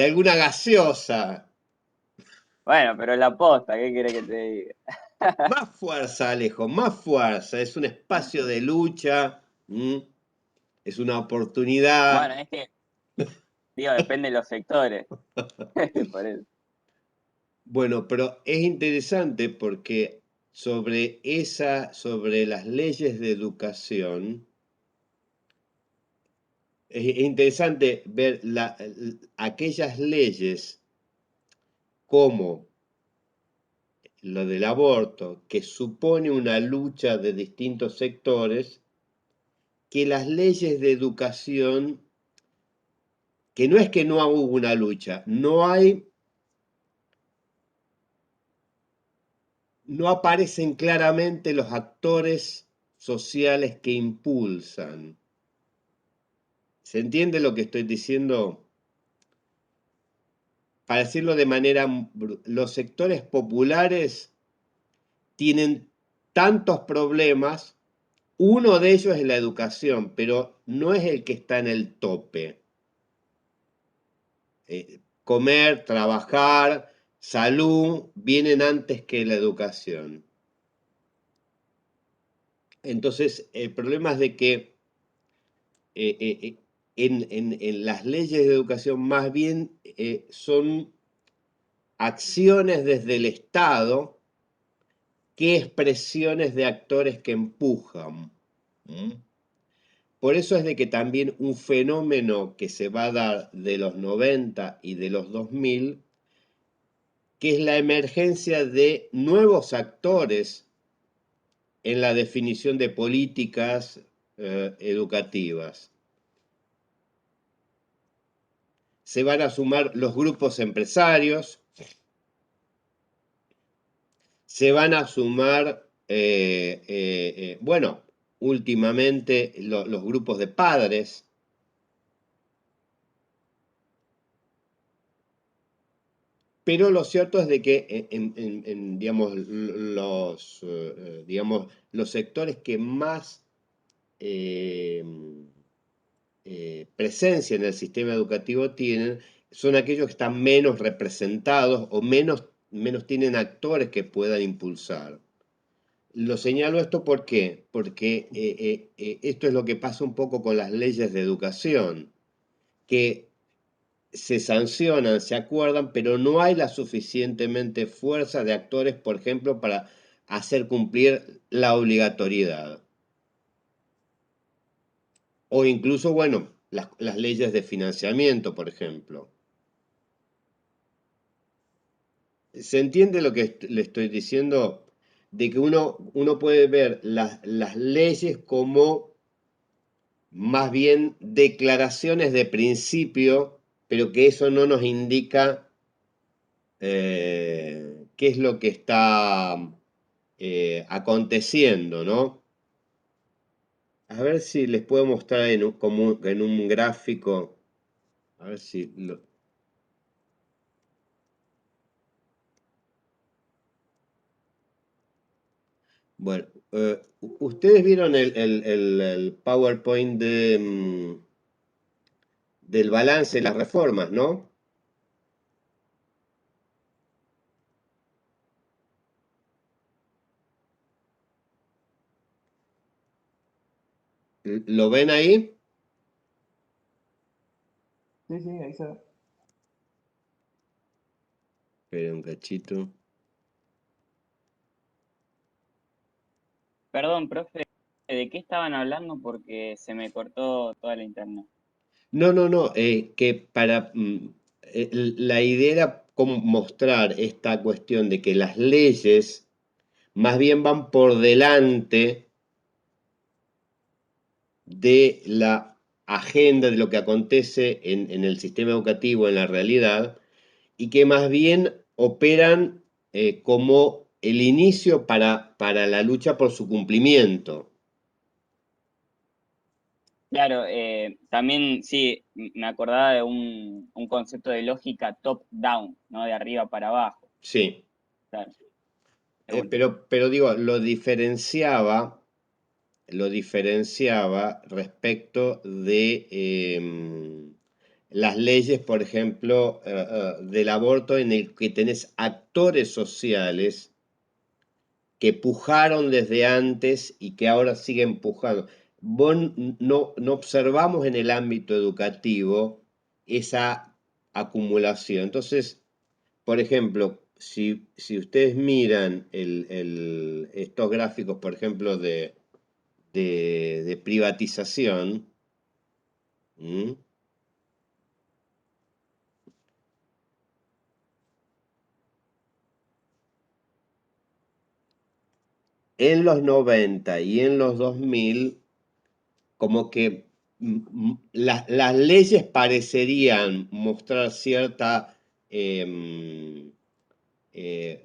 alguna gaseosa. Bueno, pero es la posta, ¿qué quiere que te diga? Más fuerza, Alejo, más fuerza. Es un espacio de lucha, es una Bueno, oportunidad. es que, digo, depende de los sectores. Por eso. Bueno, pero es interesante porque sobre las leyes de educación, es interesante ver aquellas leyes como lo del aborto, que supone una lucha de distintos sectores, que las leyes de educación, que no es que no hubo una lucha, no aparecen claramente los actores sociales que impulsan. ¿Se entiende lo que estoy diciendo? Para decirlo de manera, los sectores populares tienen tantos problemas, uno de ellos es la educación, pero no es el que está en el tope. Comer, trabajar, salud, vienen antes que la educación. Entonces, el problema es de que en las leyes de educación más bien son acciones desde el Estado que expresiones de actores que empujan. Por eso es de que también un fenómeno que se va a dar de los 90 y de los 2000, que es la emergencia de nuevos actores en la definición de políticas educativas. Se van a sumar los grupos empresarios, se van a sumar, bueno, últimamente los grupos de padres. Pero lo cierto es de que digamos, los sectores que más presencia en el sistema educativo tienen son aquellos que están menos representados o menos tienen actores que puedan impulsar. Lo señalo esto ¿por qué? Porque esto es lo que pasa un poco con las leyes de educación, que se sancionan, se acuerdan, pero no hay la suficientemente fuerza de actores, por ejemplo, para hacer cumplir la obligatoriedad. O incluso, bueno, las leyes de financiamiento, por ejemplo. ¿Se entiende lo que le estoy diciendo? De que uno puede ver las leyes como más bien declaraciones de principio, pero que eso no nos indica qué es lo que está aconteciendo, ¿no? A ver si les puedo mostrar en un gráfico. A ver si Bueno, ustedes vieron el PowerPoint del balance de las reformas, ¿no? ¿Lo ven ahí? Sí, sí, ahí se ve. Espera un cachito. Perdón, profe, ¿de qué estaban hablando? Porque se me cortó toda la internet. No, que la idea era cómo mostrar esta cuestión de que las leyes más bien van por delante de la agenda de lo que acontece en el sistema educativo, en la realidad, y que más bien operan como el inicio para la lucha por su cumplimiento. Claro, también sí, me acordaba de un concepto de lógica top-down, ¿no? De arriba para abajo. Sí. Claro, de una. Pero digo, lo diferenciaba respecto de las leyes, por ejemplo, del aborto, en el que tenés actores sociales que pujaron desde antes y que ahora siguen pujando. No observamos en el ámbito educativo esa acumulación. Entonces, por ejemplo, si ustedes miran estos gráficos, por ejemplo, de privatización, ¿m? En los 90 y en los 2000, como que las leyes parecerían mostrar cierta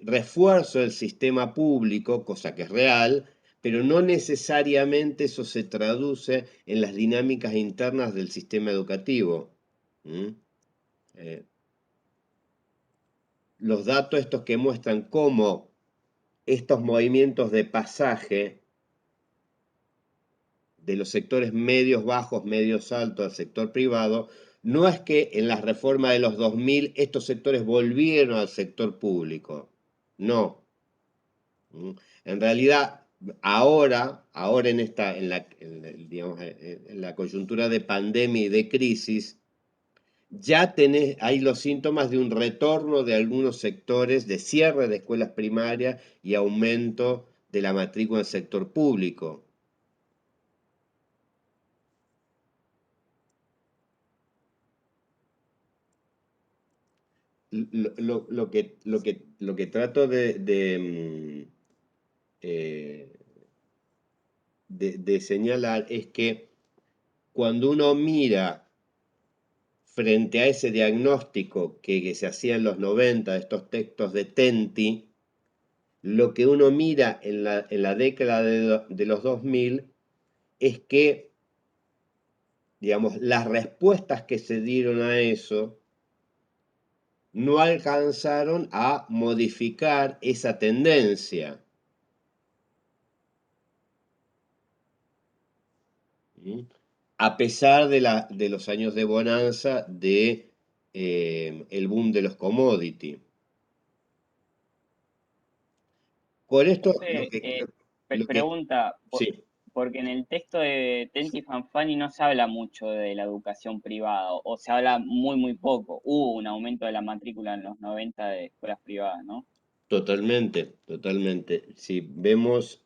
refuerzo del sistema público, cosa que es real, pero no necesariamente eso se traduce en las dinámicas internas del sistema educativo. ¿Mm? Eh, los datos estos que muestran cómo estos movimientos de pasaje de los sectores medios bajos, medios altos al sector privado, no es que en la reforma de los 2000 estos sectores volvieron al sector público, no. En realidad, ahora digamos, en la coyuntura de pandemia y de crisis, ya hay los síntomas de un retorno de algunos sectores, de cierre de escuelas primarias y aumento de la matrícula en el sector público. Lo que trato eh, de señalar es que cuando uno mira frente a ese diagnóstico que se hacía en los 90, estos textos de Tenti, lo que uno mira en la década de los 2000 es que, digamos, las respuestas que se dieron a eso no alcanzaron a modificar esa tendencia. ¿Mm? A pesar de los años de bonanza el boom de los commodities. Por esto, Profe, pregunta, sí, porque en el texto de Tenti Fanfani no se habla mucho de la educación privada, o se habla muy, muy poco. Hubo un aumento de la matrícula en los 90 de escuelas privadas, ¿no? totalmente. Si vemos,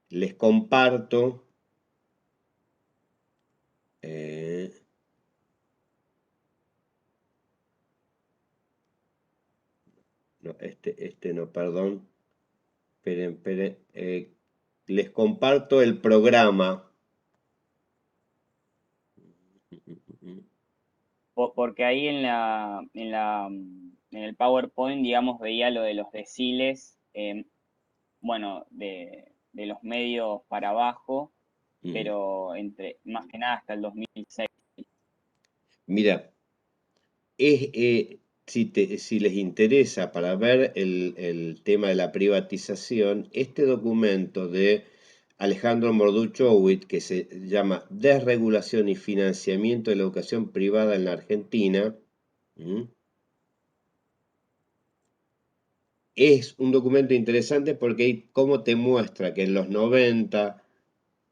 les comparto, eh, no, este no, perdón, esperen, les comparto el programa. Porque ahí en el PowerPoint, digamos, veía lo de los deciles, bueno, de los medios para abajo, Mm. pero más que nada hasta el 2006. Mira, si les interesa para ver el tema de la privatización, este documento de Alejandro Morduchowicz, que se llama Desregulación y Financiamiento de la Educación Privada en la Argentina, es un documento interesante porque cómo te muestra que en los 90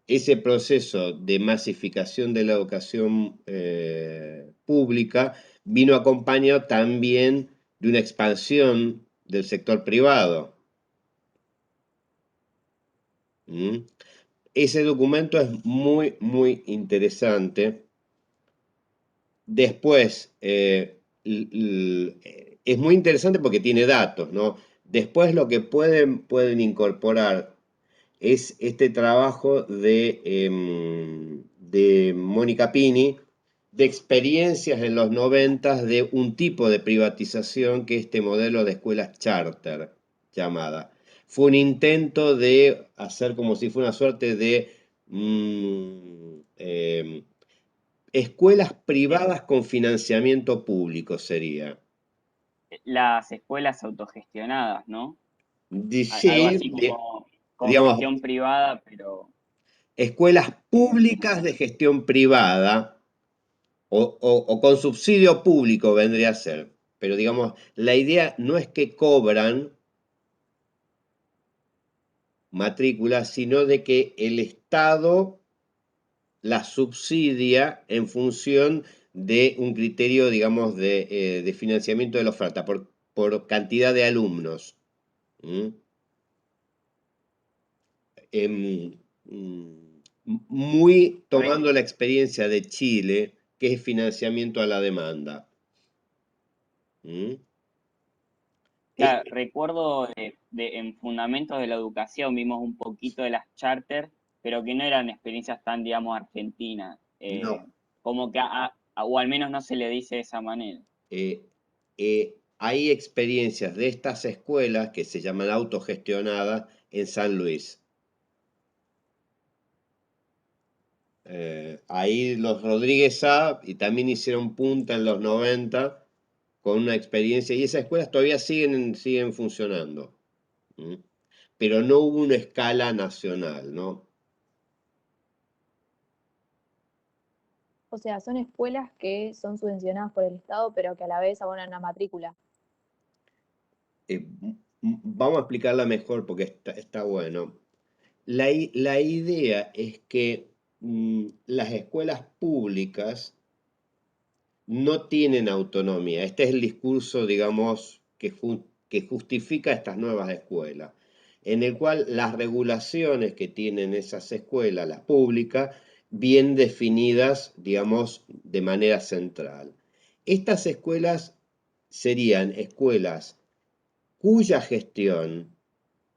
ese proceso de masificación de la educación pública vino acompañado también de una expansión del sector privado. ¿Mm? Ese documento es muy, muy interesante. Después, es muy interesante porque tiene datos, ¿no? Después lo que pueden incorporar es este trabajo de Mónica Pini, de experiencias en los 90 de un tipo de privatización que es este modelo de escuelas charter, llamada. Fue un intento de hacer como si fuera una suerte de escuelas privadas con financiamiento público, sería. Las escuelas autogestionadas, ¿no? Algo Sí, así como con digamos, gestión privada, pero escuelas públicas de gestión privada o con subsidio público vendría a ser. Pero digamos, la idea no es que cobran matrículas, sino de que el Estado las subsidia en función de un criterio, digamos, de financiamiento de la oferta, por cantidad de alumnos. ¿Mm? Muy tomando la experiencia de Chile, que es financiamiento a la demanda. ¿Mm? claro, recuerdo en Fundamentos de la Educación vimos un poquito de las charter, pero que no eran experiencias tan, digamos, argentinas. No, Como que, o al menos no se le dice de esa manera. hay experiencias de estas escuelas que se llaman autogestionadas en San Luis. Ahí los Rodríguez A y también hicieron punta en los 90 con una experiencia, y esas escuelas todavía siguen funcionando. ¿Mm? Pero no hubo una escala nacional, ¿no? O sea, son escuelas que son subvencionadas por el Estado, pero que a la vez abonan la matrícula. Vamos a explicarla mejor porque está bueno. La idea es que las escuelas públicas no tienen autonomía. Este es el discurso, digamos, que justifica estas nuevas escuelas, en el cual las regulaciones que tienen esas escuelas, las públicas, bien definidas, digamos, de manera central. Estas escuelas serían escuelas cuya gestión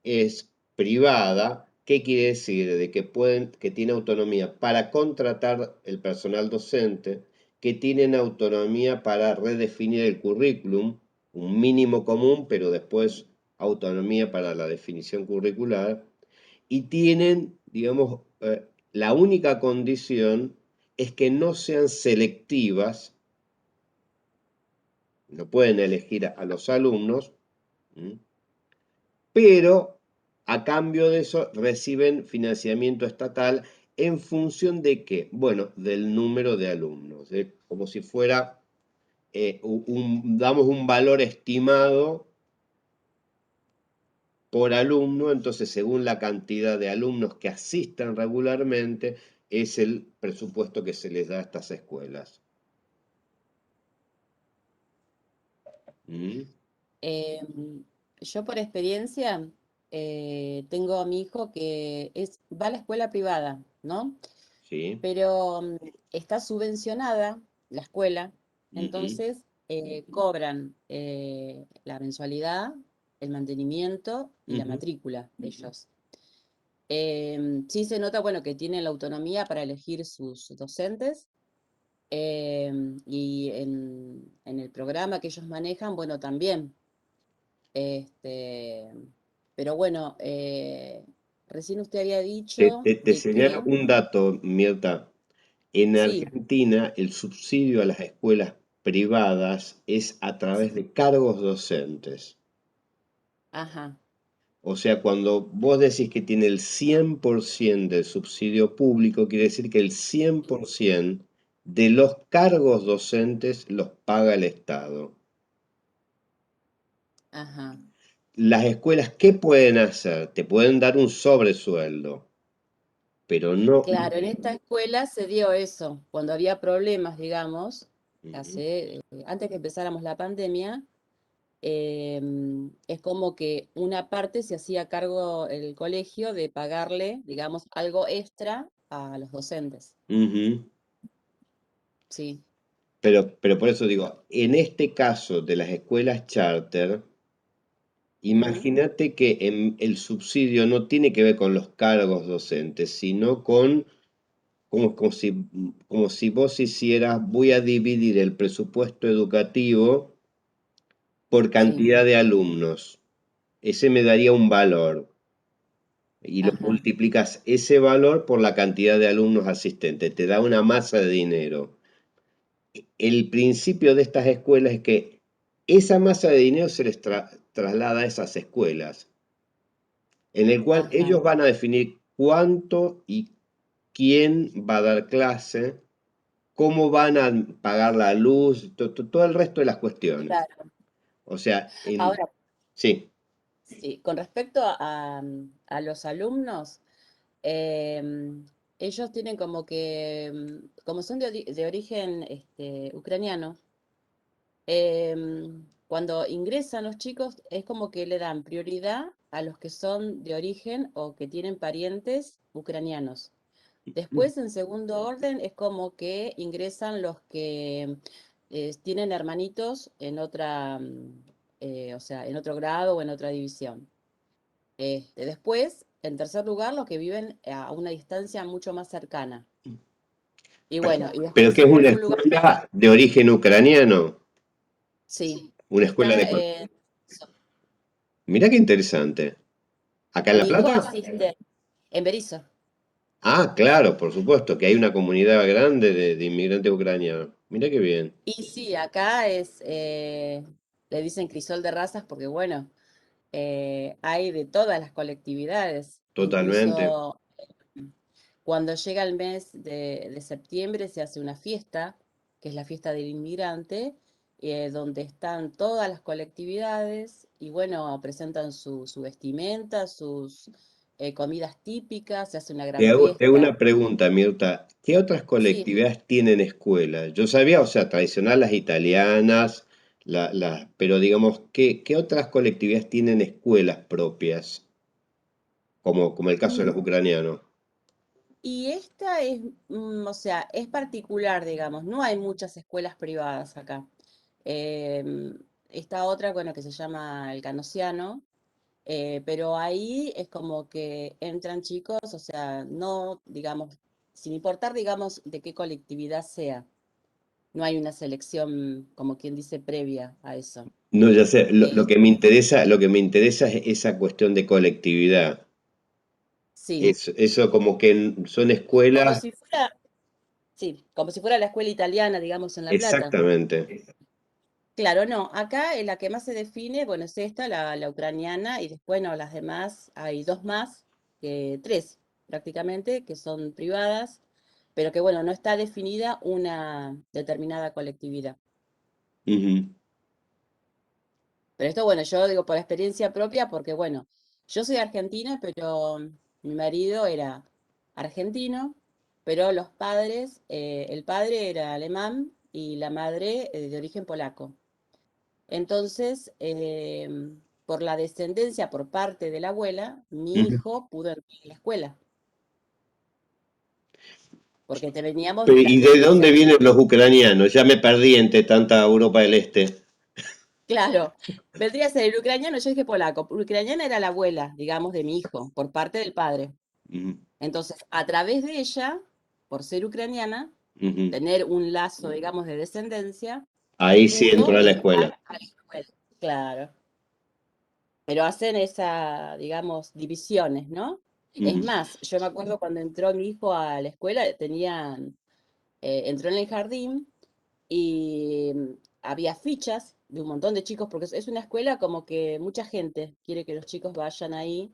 es privada. ¿Qué quiere decir? De que tiene autonomía para contratar el personal docente, que tienen autonomía para redefinir el currículum, un mínimo común, pero después autonomía para la definición curricular, y tienen, digamos, la única condición es que no sean selectivas, no pueden elegir a los alumnos, pero a cambio de eso reciben financiamiento estatal en función de qué, bueno, del número de alumnos, como si fuera, damos un valor estimado por alumno, entonces según la cantidad de alumnos que asistan regularmente, es el presupuesto que se les da a estas escuelas. ¿Mm? Yo por experiencia tengo a mi hijo que va a la escuela privada, ¿no? ¿Sí? Pero está subvencionada la escuela, Ujú, entonces cobran la mensualidad, el mantenimiento y la ujú. matrícula de ellos. Sí se nota, bueno, que tienen la autonomía para elegir sus docentes y en el programa que ellos manejan, bueno, también. Este, pero bueno, recién usted había dicho Te de señalo que, un dato, Mirta. En sí, Argentina, el subsidio a las escuelas privadas es a través de cargos docentes. ajá, O sea, cuando vos decís que tiene el 100% del subsidio público, quiere decir que el 100% de los cargos docentes los paga el Estado. ajá, Las escuelas, ¿qué pueden hacer? Te pueden dar un sobresueldo. pero no... Claro, en esta escuela se dio eso. Cuando había problemas, digamos, Ujú, antes que empezáramos la pandemia, es como que una parte se hacía cargo el colegio de pagarle, digamos, algo extra a los docentes. ujú. Sí. Pero por eso digo, en este caso de las escuelas charter, Ujú. imagínate que el subsidio no tiene que ver con los cargos docentes, sino con como si vos hicieras, voy a dividir el presupuesto educativo por Sí. cantidad de alumnos. Ese me daría un valor. Y lo Ajá. multiplicas ese valor por la cantidad de alumnos asistentes. Te da una masa de dinero. El principio de estas escuelas es que esa masa de dinero se les traslada a esas escuelas, en el cual Ajá. ellos van a definir cuánto y quién va a dar clase, cómo van a pagar la luz, todo el resto de las cuestiones. Claro. O sea, Ahora, sí. sí, con respecto a los alumnos, ellos tienen como que, como son de origen ucraniano, cuando ingresan los chicos es como que le dan prioridad a los que son de origen o que tienen parientes ucranianos. Después, en segundo orden, es como que ingresan los que tienen hermanitos en otra, o sea, en otro grado o en otra división. Después, en tercer lugar, los que viven a una distancia mucho más cercana. Y bueno, y Pero después que es en una último lugar, escuela de origen ucraniano, sí, una escuela de... está, Mirá qué interesante. ¿Acá en La mi hijo Plata? asiste en Berisso. Ah, claro, por supuesto, que hay una comunidad grande de inmigrantes ucranianos. Mirá qué bien, Y sí, acá le dicen crisol de razas porque bueno, hay de todas las colectividades, totalmente. incluso cuando llega el mes de septiembre se hace una fiesta, que es la fiesta del inmigrante, donde están todas las colectividades y bueno, presentan su vestimenta, sus comidas típicas, se hace una gran Te hago fiesta. una pregunta, Mirta. ¿Qué otras Sí. colectividades tienen escuelas? Yo sabía, o sea, tradicional las italianas, pero digamos, ¿qué otras colectividades tienen escuelas propias? Como el caso de los Mm, ucranianos. Y esta es, o sea, es particular, digamos, no hay muchas escuelas privadas acá. Esta otra, bueno, que se llama el Canosiano, pero ahí es como que entran chicos, o sea, no, digamos, sin importar, digamos, de qué colectividad sea, no hay una selección, como quien dice, previa a eso. No, ya sé, Eh, lo que me interesa es esa cuestión de colectividad. sí, Eso como que son como escuelas, si fuera, sí, como si fuera la escuela italiana, digamos, en La Plata. exactamente. Claro, no, acá la que más se define, bueno, es esta, la ucraniana, y después, no, las demás, hay dos más, tres prácticamente, que son privadas, pero que, bueno, no está definida una determinada colectividad. Ujú. Pero esto, bueno, yo digo por experiencia propia, porque, bueno, yo soy argentina, pero mi marido era argentino, pero los padres, el padre era alemán y la madre de origen polaco. Entonces, por la descendencia por parte de la abuela, mi Ujú. hijo pudo entrar a la escuela, porque veníamos Pero, de la ¿y de ascendencia dónde vienen argentina. los ucranianos? Ya me perdí entre tanta Europa del Este. Claro, vendría a ser el ucraniano, yo dije polaco. Ucraniana era la abuela, digamos, de mi hijo, por parte del padre. Ujú, Entonces, a través de ella, por ser ucraniana, ujú. tener un lazo, digamos, de descendencia, Ahí sí entró pudo a la entrar escuela. a la escuela. Claro. Pero hacen esa, digamos, divisiones, ¿no? Es Ujú. más, yo me acuerdo cuando entró mi hijo a la escuela, entró en el jardín y había fichas de un montón de chicos, porque es una escuela como que mucha gente quiere que los chicos vayan ahí,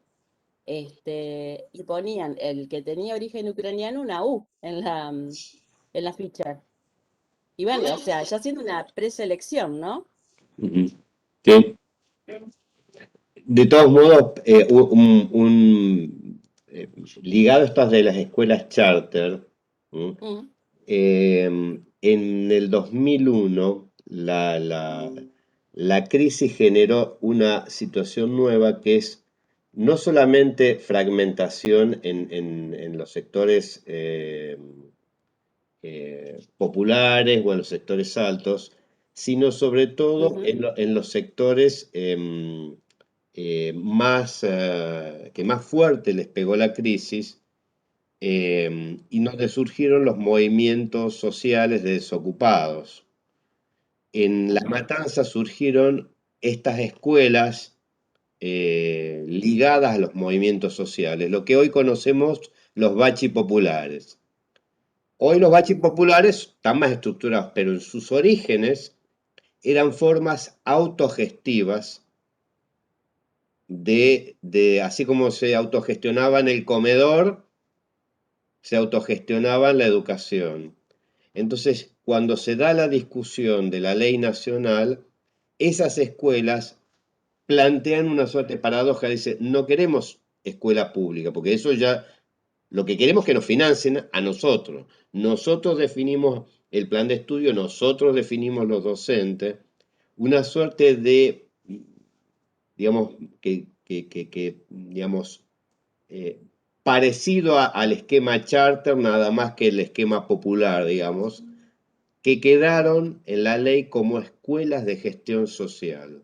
y ponían el que tenía origen ucraniano una U en la ficha. Y bueno, o sea, ya haciendo una preselección, ¿no? Ujú. Sí. De todos modos, ligado a estas de las escuelas charter, Mm, en el 2001 la crisis generó una situación nueva que es no solamente fragmentación en los sectores populares o en los sectores altos, sino sobre todo ujú, en los sectores que más fuerte les pegó la crisis, y donde surgieron los movimientos sociales de desocupados. En La ajá, Matanza surgieron estas escuelas ligadas a los movimientos sociales, lo que hoy conocemos los bachi populares. Hoy los bachi ujú, populares están más estructurados, pero en sus orígenes eran formas autogestivas así como se autogestionaban el comedor, se autogestionaban la educación. Entonces, cuando se da la discusión de la ley nacional, esas escuelas plantean una suerte de paradoja, dice, no queremos escuela pública, porque eso ya, lo que queremos es que nos financien a nosotros. Nosotros definimos el plan de estudio, nosotros definimos los docentes, una suerte de, digamos, digamos, parecido al esquema charter, nada más que el esquema popular, digamos, que quedaron en la ley como escuelas de gestión social,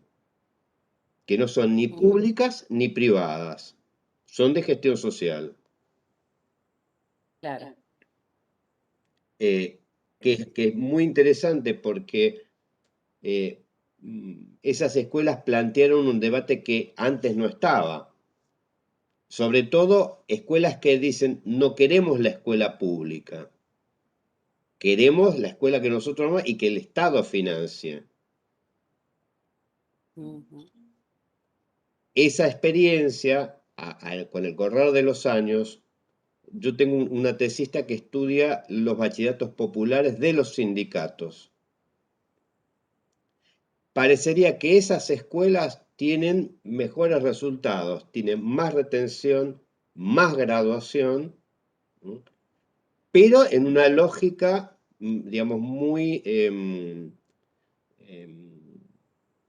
que no son ni ujú, públicas ni privadas, son de gestión social, claro, que es muy interesante porque esas escuelas plantearon un debate que antes no estaba. Sobre todo escuelas que dicen, no queremos la escuela pública, queremos la escuela que nosotros amamos y que el Estado financie. ujú, Esa experiencia, con el correr de los años, yo tengo una tesista que estudia los bachilleratos populares de los sindicatos. Parecería que esas escuelas tienen mejores resultados, tienen más retención, más graduación, ¿no? Pero en una lógica, digamos, muy,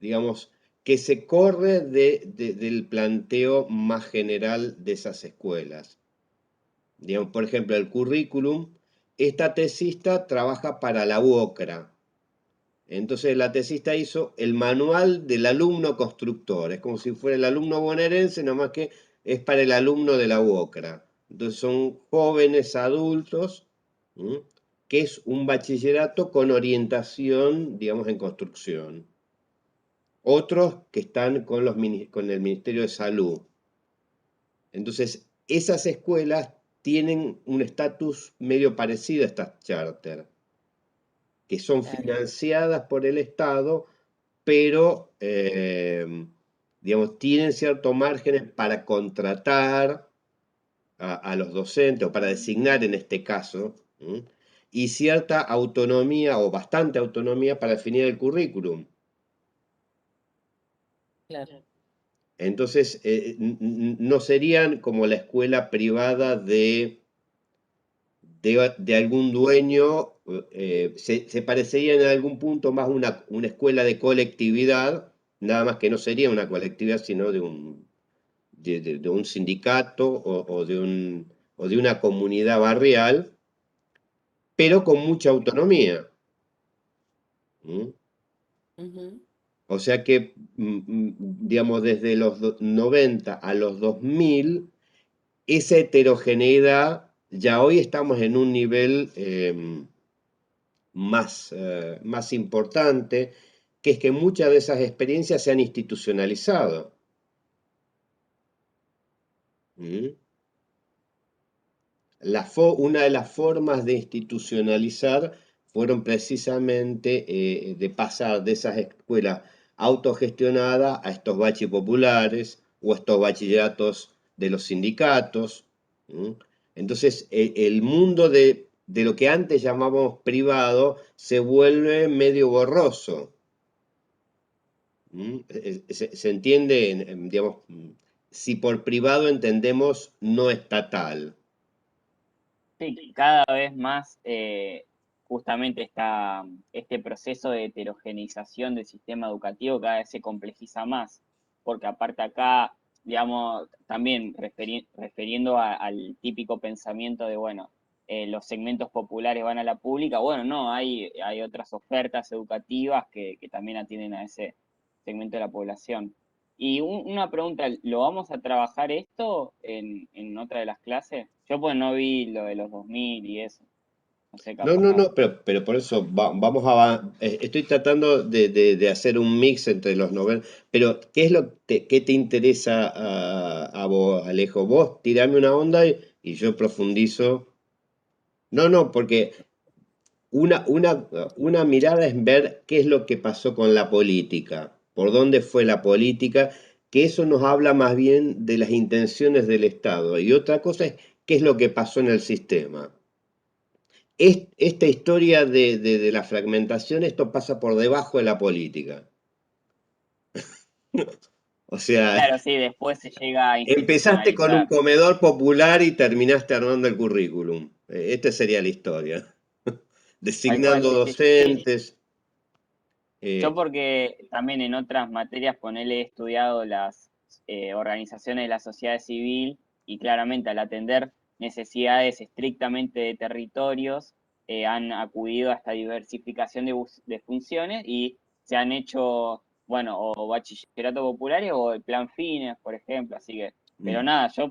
digamos, que se corre del planteo más general de esas escuelas. Digamos, por ejemplo, el currículum, esta tesista trabaja para la UOCRA. Entonces la tesista hizo el manual del alumno constructor, es como si fuera el alumno bonaerense, nomás que es para el alumno de la UOCRA. Entonces son jóvenes adultos, ¿m? Que es un bachillerato con orientación, digamos, en construcción. Otros que están con el Ministerio de Salud. Entonces, esas escuelas tienen un estatus medio parecido a estas charter, que son claro, financiadas por el Estado, pero, digamos, tienen cierto margen para contratar a los docentes, o para designar en este caso, y cierta autonomía, o bastante autonomía, para definir el currículum. claro, Entonces, no serían como la escuela privada de algún dueño, se parecería en algún punto más a una escuela de colectividad, nada más que no sería una colectividad, sino de un sindicato o de una comunidad barrial, pero con mucha autonomía. ¿Mm? ujú, O sea que, digamos, desde los 90 a los 2000, esa heterogeneidad, ya hoy estamos en un nivel más importante, que es que muchas de esas experiencias se han institucionalizado. ¿Mm? Una de las formas de institucionalizar fueron precisamente de pasar de esas escuelas autogestionadas a estos bachi populares o estos bachilleratos de los sindicatos. ¿Mm? Entonces, el mundo de lo que antes llamábamos privado se vuelve medio borroso. ¿Mm? Se entiende, digamos, si por privado entendemos no estatal. Sí, cada vez más justamente este proceso de heterogeneización del sistema educativo cada vez se complejiza más, porque aparte acá, digamos, también refiriendo al típico pensamiento de, bueno, los segmentos populares van a la pública, bueno, no, hay otras ofertas educativas que también atienden a ese segmento de la población. Y una pregunta, ¿lo vamos a trabajar esto en otra de las clases? Yo pues no vi lo de los 2000 y eso, no sé, No, capaz. pero por eso vamos estoy tratando de hacer un mix entre los 90, pero ¿qué es qué te interesa a vos, Alejo? Vos tirame una onda y yo profundizo. No, porque una mirada es ver qué es lo que pasó con la política, por dónde fue la política, que eso nos habla más bien de las intenciones del Estado. Y otra cosa es qué es lo que pasó en el sistema. Esta historia de la fragmentación, esto pasa por debajo de la política. O sea, Claro, sí, después se llega a empezaste con un institucionalizar. comedor popular y terminaste armando el currículum. Esta sería la historia. Tal cual, Designando sí, sí, sí. docentes. Yo eh, porque también en otras materias, ponele, he estudiado las organizaciones de la sociedad civil y claramente al atender necesidades estrictamente de territorios, han acudido a esta diversificación de funciones y se han hecho, bueno, o bachillerato populares o el plan fines, por ejemplo, así que, pero mm, nada, yo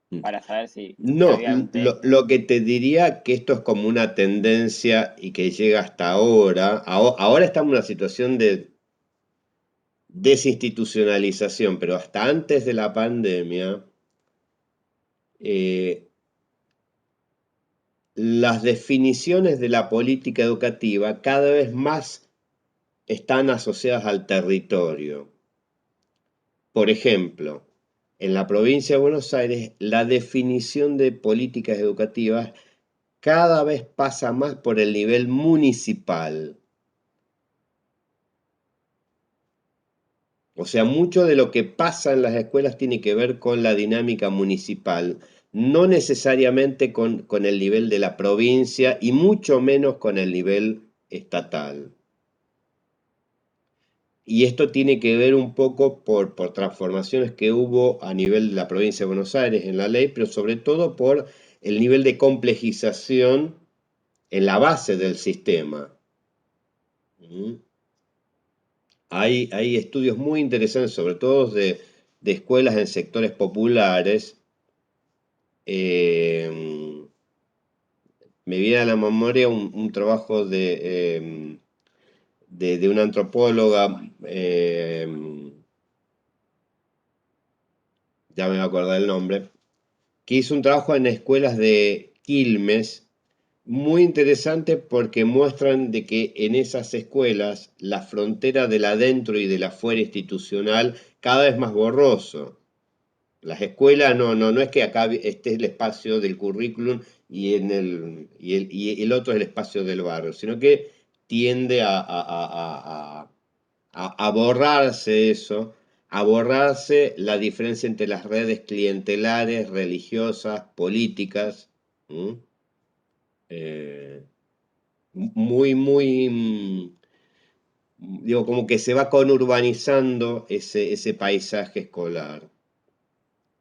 mm. para saber si No, había algún texto. lo que te diría que esto es como una tendencia y que llega hasta ahora. Ahora estamos en una situación de desinstitucionalización, pero hasta antes de la pandemia, eh, las definiciones de la política educativa cada vez más están asociadas al territorio. Por ejemplo, en la provincia de Buenos Aires, la definición de políticas educativas cada vez pasa más por el nivel municipal. O sea, mucho de lo que pasa en las escuelas tiene que ver con la dinámica municipal, no necesariamente con el nivel de la provincia y mucho menos con el nivel estatal. Y esto tiene que ver un poco por transformaciones que hubo a nivel de la provincia de Buenos Aires en la ley, pero sobre todo por el nivel de complejización en la base del sistema. ¿Mm? Hay estudios muy interesantes, sobre todo de escuelas en sectores populares. Eh, Me viene a la memoria un trabajo de una antropóloga, ya me voy a acordar el nombre, que hizo un trabajo en escuelas de Quilmes, muy interesante porque muestran de que en esas escuelas la frontera del adentro y del afuera institucional cada vez más borroso. Las escuelas no es que acá esté el espacio del currículum y el otro es el espacio del barrio, sino que tiende a borrarse eso, a borrarse la diferencia entre las redes clientelares, religiosas, políticas, ¿m? Eh, digo, como que se va conurbanizando ese paisaje escolar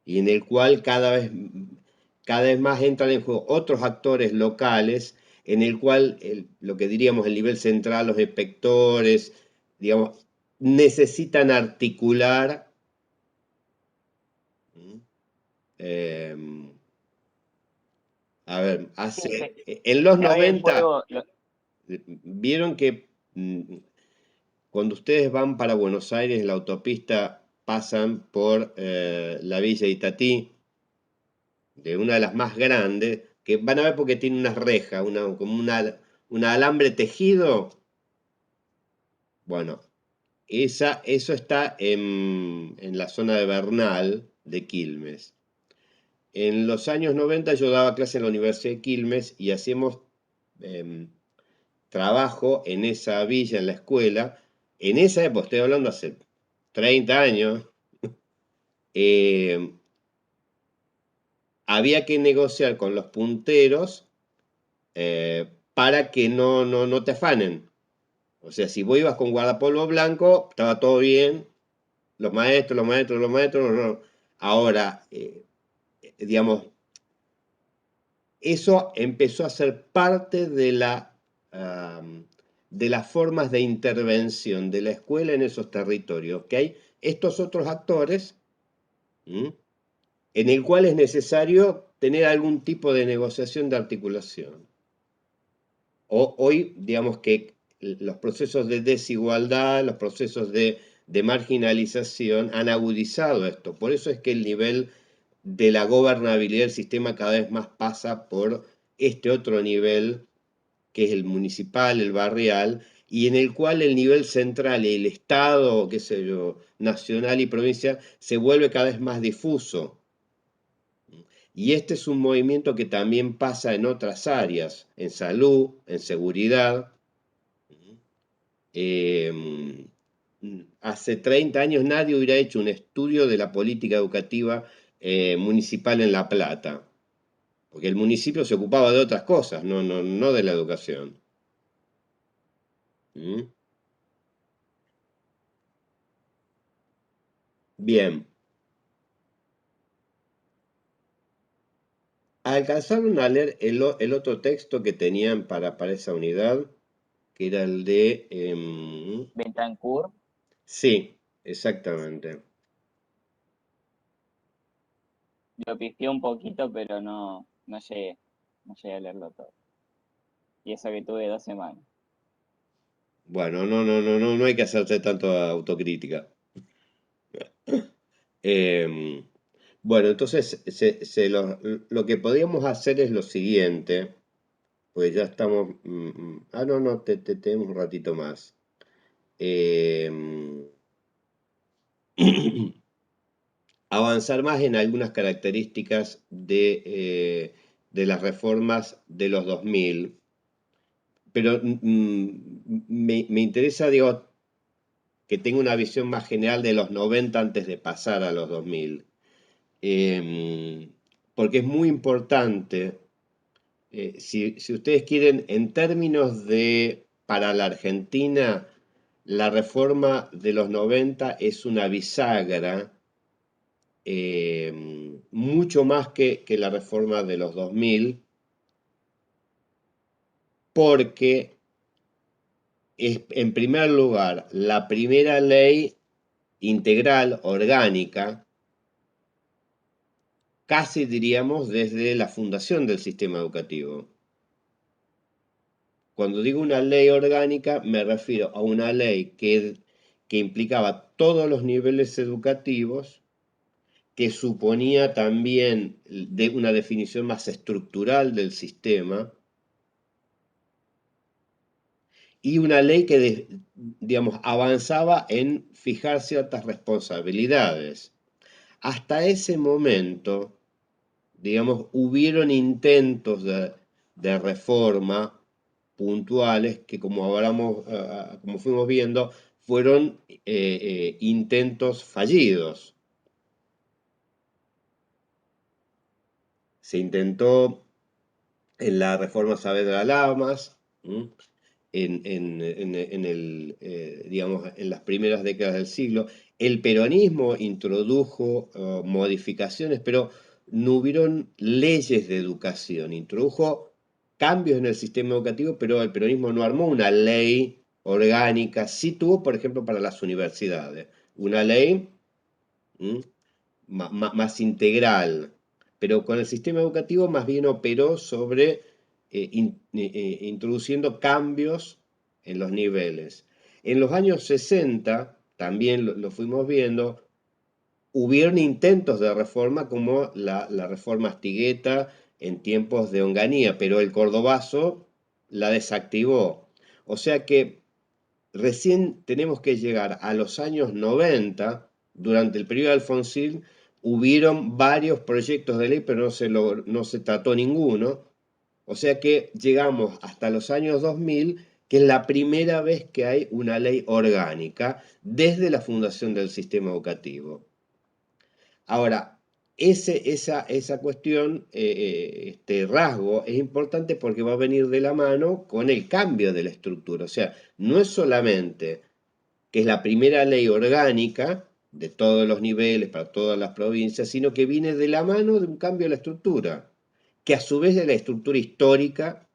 y en el cual cada vez más entran en juego otros actores locales, en el cual lo que diríamos el nivel central, los inspectores, digamos, necesitan articular. eh, a ver, Sí, en los se abre el 90 juego, vieron que cuando ustedes van para Buenos Aires, en la autopista pasan por la Villa Itatí, de una de las más grandes, que van a ver porque tiene unas rejas, como un alambre tejido. Bueno, eso está en la zona de Bernal, de Quilmes. En los años 90 yo daba clase en la Universidad de Quilmes y hacíamos trabajo en esa villa, en la escuela. En esa época, estoy hablando hace 30 años, había que negociar con los punteros para que no te afanen. O sea, si vos ibas con guardapolvo blanco, estaba todo bien, los maestros, no. Ahora, digamos, eso empezó a ser parte de las formas de intervención de la escuela en esos territorios, que hay estos otros actores, en el cual es necesario tener algún tipo de negociación de articulación. Hoy, digamos que los procesos de desigualdad, los procesos de marginalización han agudizado esto. Por eso es que el nivel de la gobernabilidad del sistema cada vez más pasa por este otro nivel, que es el municipal, el barrial, y en el cual el nivel central y el Estado, qué sé yo, nacional y provincia, se vuelve cada vez más difuso. Y este es un movimiento que también pasa en otras áreas, en salud, en seguridad. Hace 30 años nadie hubiera hecho un estudio de la política educativa municipal en La Plata, porque el municipio se ocupaba de otras cosas, no de la educación. Bien. ¿Alcanzaron a leer el otro texto que tenían para esa unidad? Que era el de... Betancourt. Sí, exactamente. Lo pifié un poquito, pero no llegué a leerlo todo. Y eso que tuve 2 semanas. Bueno, no hay que hacerse tanto autocrítica. Bueno, entonces lo que podríamos hacer es lo siguiente, pues ya estamos... no, tenemos un ratito más. Avanzar más en algunas características de las reformas de los 2000, pero me interesa, digo, que tenga una visión más general de los 90 antes de pasar a los 2000. Porque es muy importante, si ustedes quieren, en términos de, para la Argentina, la reforma de los 90 es una bisagra, mucho más que la reforma de los 2000, porque es, en primer lugar, la primera ley integral, orgánica, casi diríamos desde la fundación del sistema educativo. Cuando digo una ley orgánica, me refiero a una ley que implicaba todos los niveles educativos, que suponía también una definición más estructural del sistema, y una ley que, digamos, avanzaba en fijar ciertas responsabilidades. Hasta ese momento, digamos, hubieron intentos de reforma puntuales que, como como fuimos viendo, fueron intentos fallidos. Se intentó en la reforma Saavedra Lamas, digamos, en las primeras décadas del siglo. El peronismo introdujo modificaciones, pero no hubieron leyes de educación. Introdujo cambios en el sistema educativo, pero el peronismo no armó una ley orgánica. Sí tuvo, por ejemplo, para las universidades, una ley más integral, pero con el sistema educativo más bien operó sobre introduciendo cambios en los niveles. En los años 60, también lo fuimos viendo, hubieron intentos de reforma como la reforma Astigueta en tiempos de Onganía, pero el cordobazo la desactivó. O sea que recién tenemos que llegar a los años 90, durante el periodo de Alfonsín, hubieron varios proyectos de ley, pero no se trató ninguno. O sea que llegamos hasta los años 2000, que es la primera vez que hay una ley orgánica desde la fundación del sistema educativo. Ahora, esa cuestión, este rasgo es importante porque va a venir de la mano con el cambio de la estructura. O sea, no es solamente que es la primera ley orgánica de todos los niveles para todas las provincias, sino que viene de la mano de un cambio de la estructura, que a su vez es la estructura histórica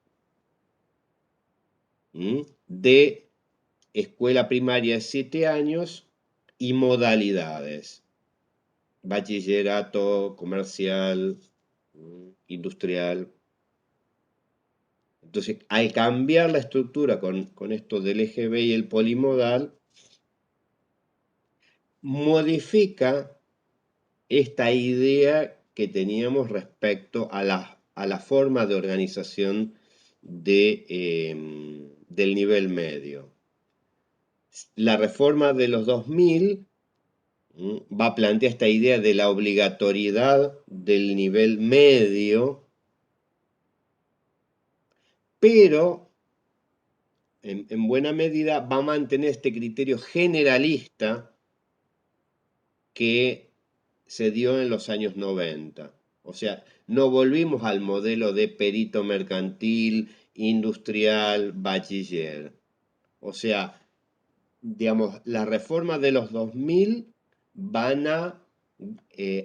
de escuela primaria de 7 años y modalidades. Bachillerato, comercial, industrial. Entonces, al cambiar la estructura con esto del eje B y el polimodal, modifica esta idea que teníamos respecto a la forma de organización del nivel medio. La reforma de los 2000 va a plantear esta idea de la obligatoriedad del nivel medio, pero en buena medida va a mantener este criterio generalista que se dio en los años 90. O sea, no volvimos al modelo de perito mercantil, industrial, bachiller. O sea, digamos, las reformas de los 2000 van a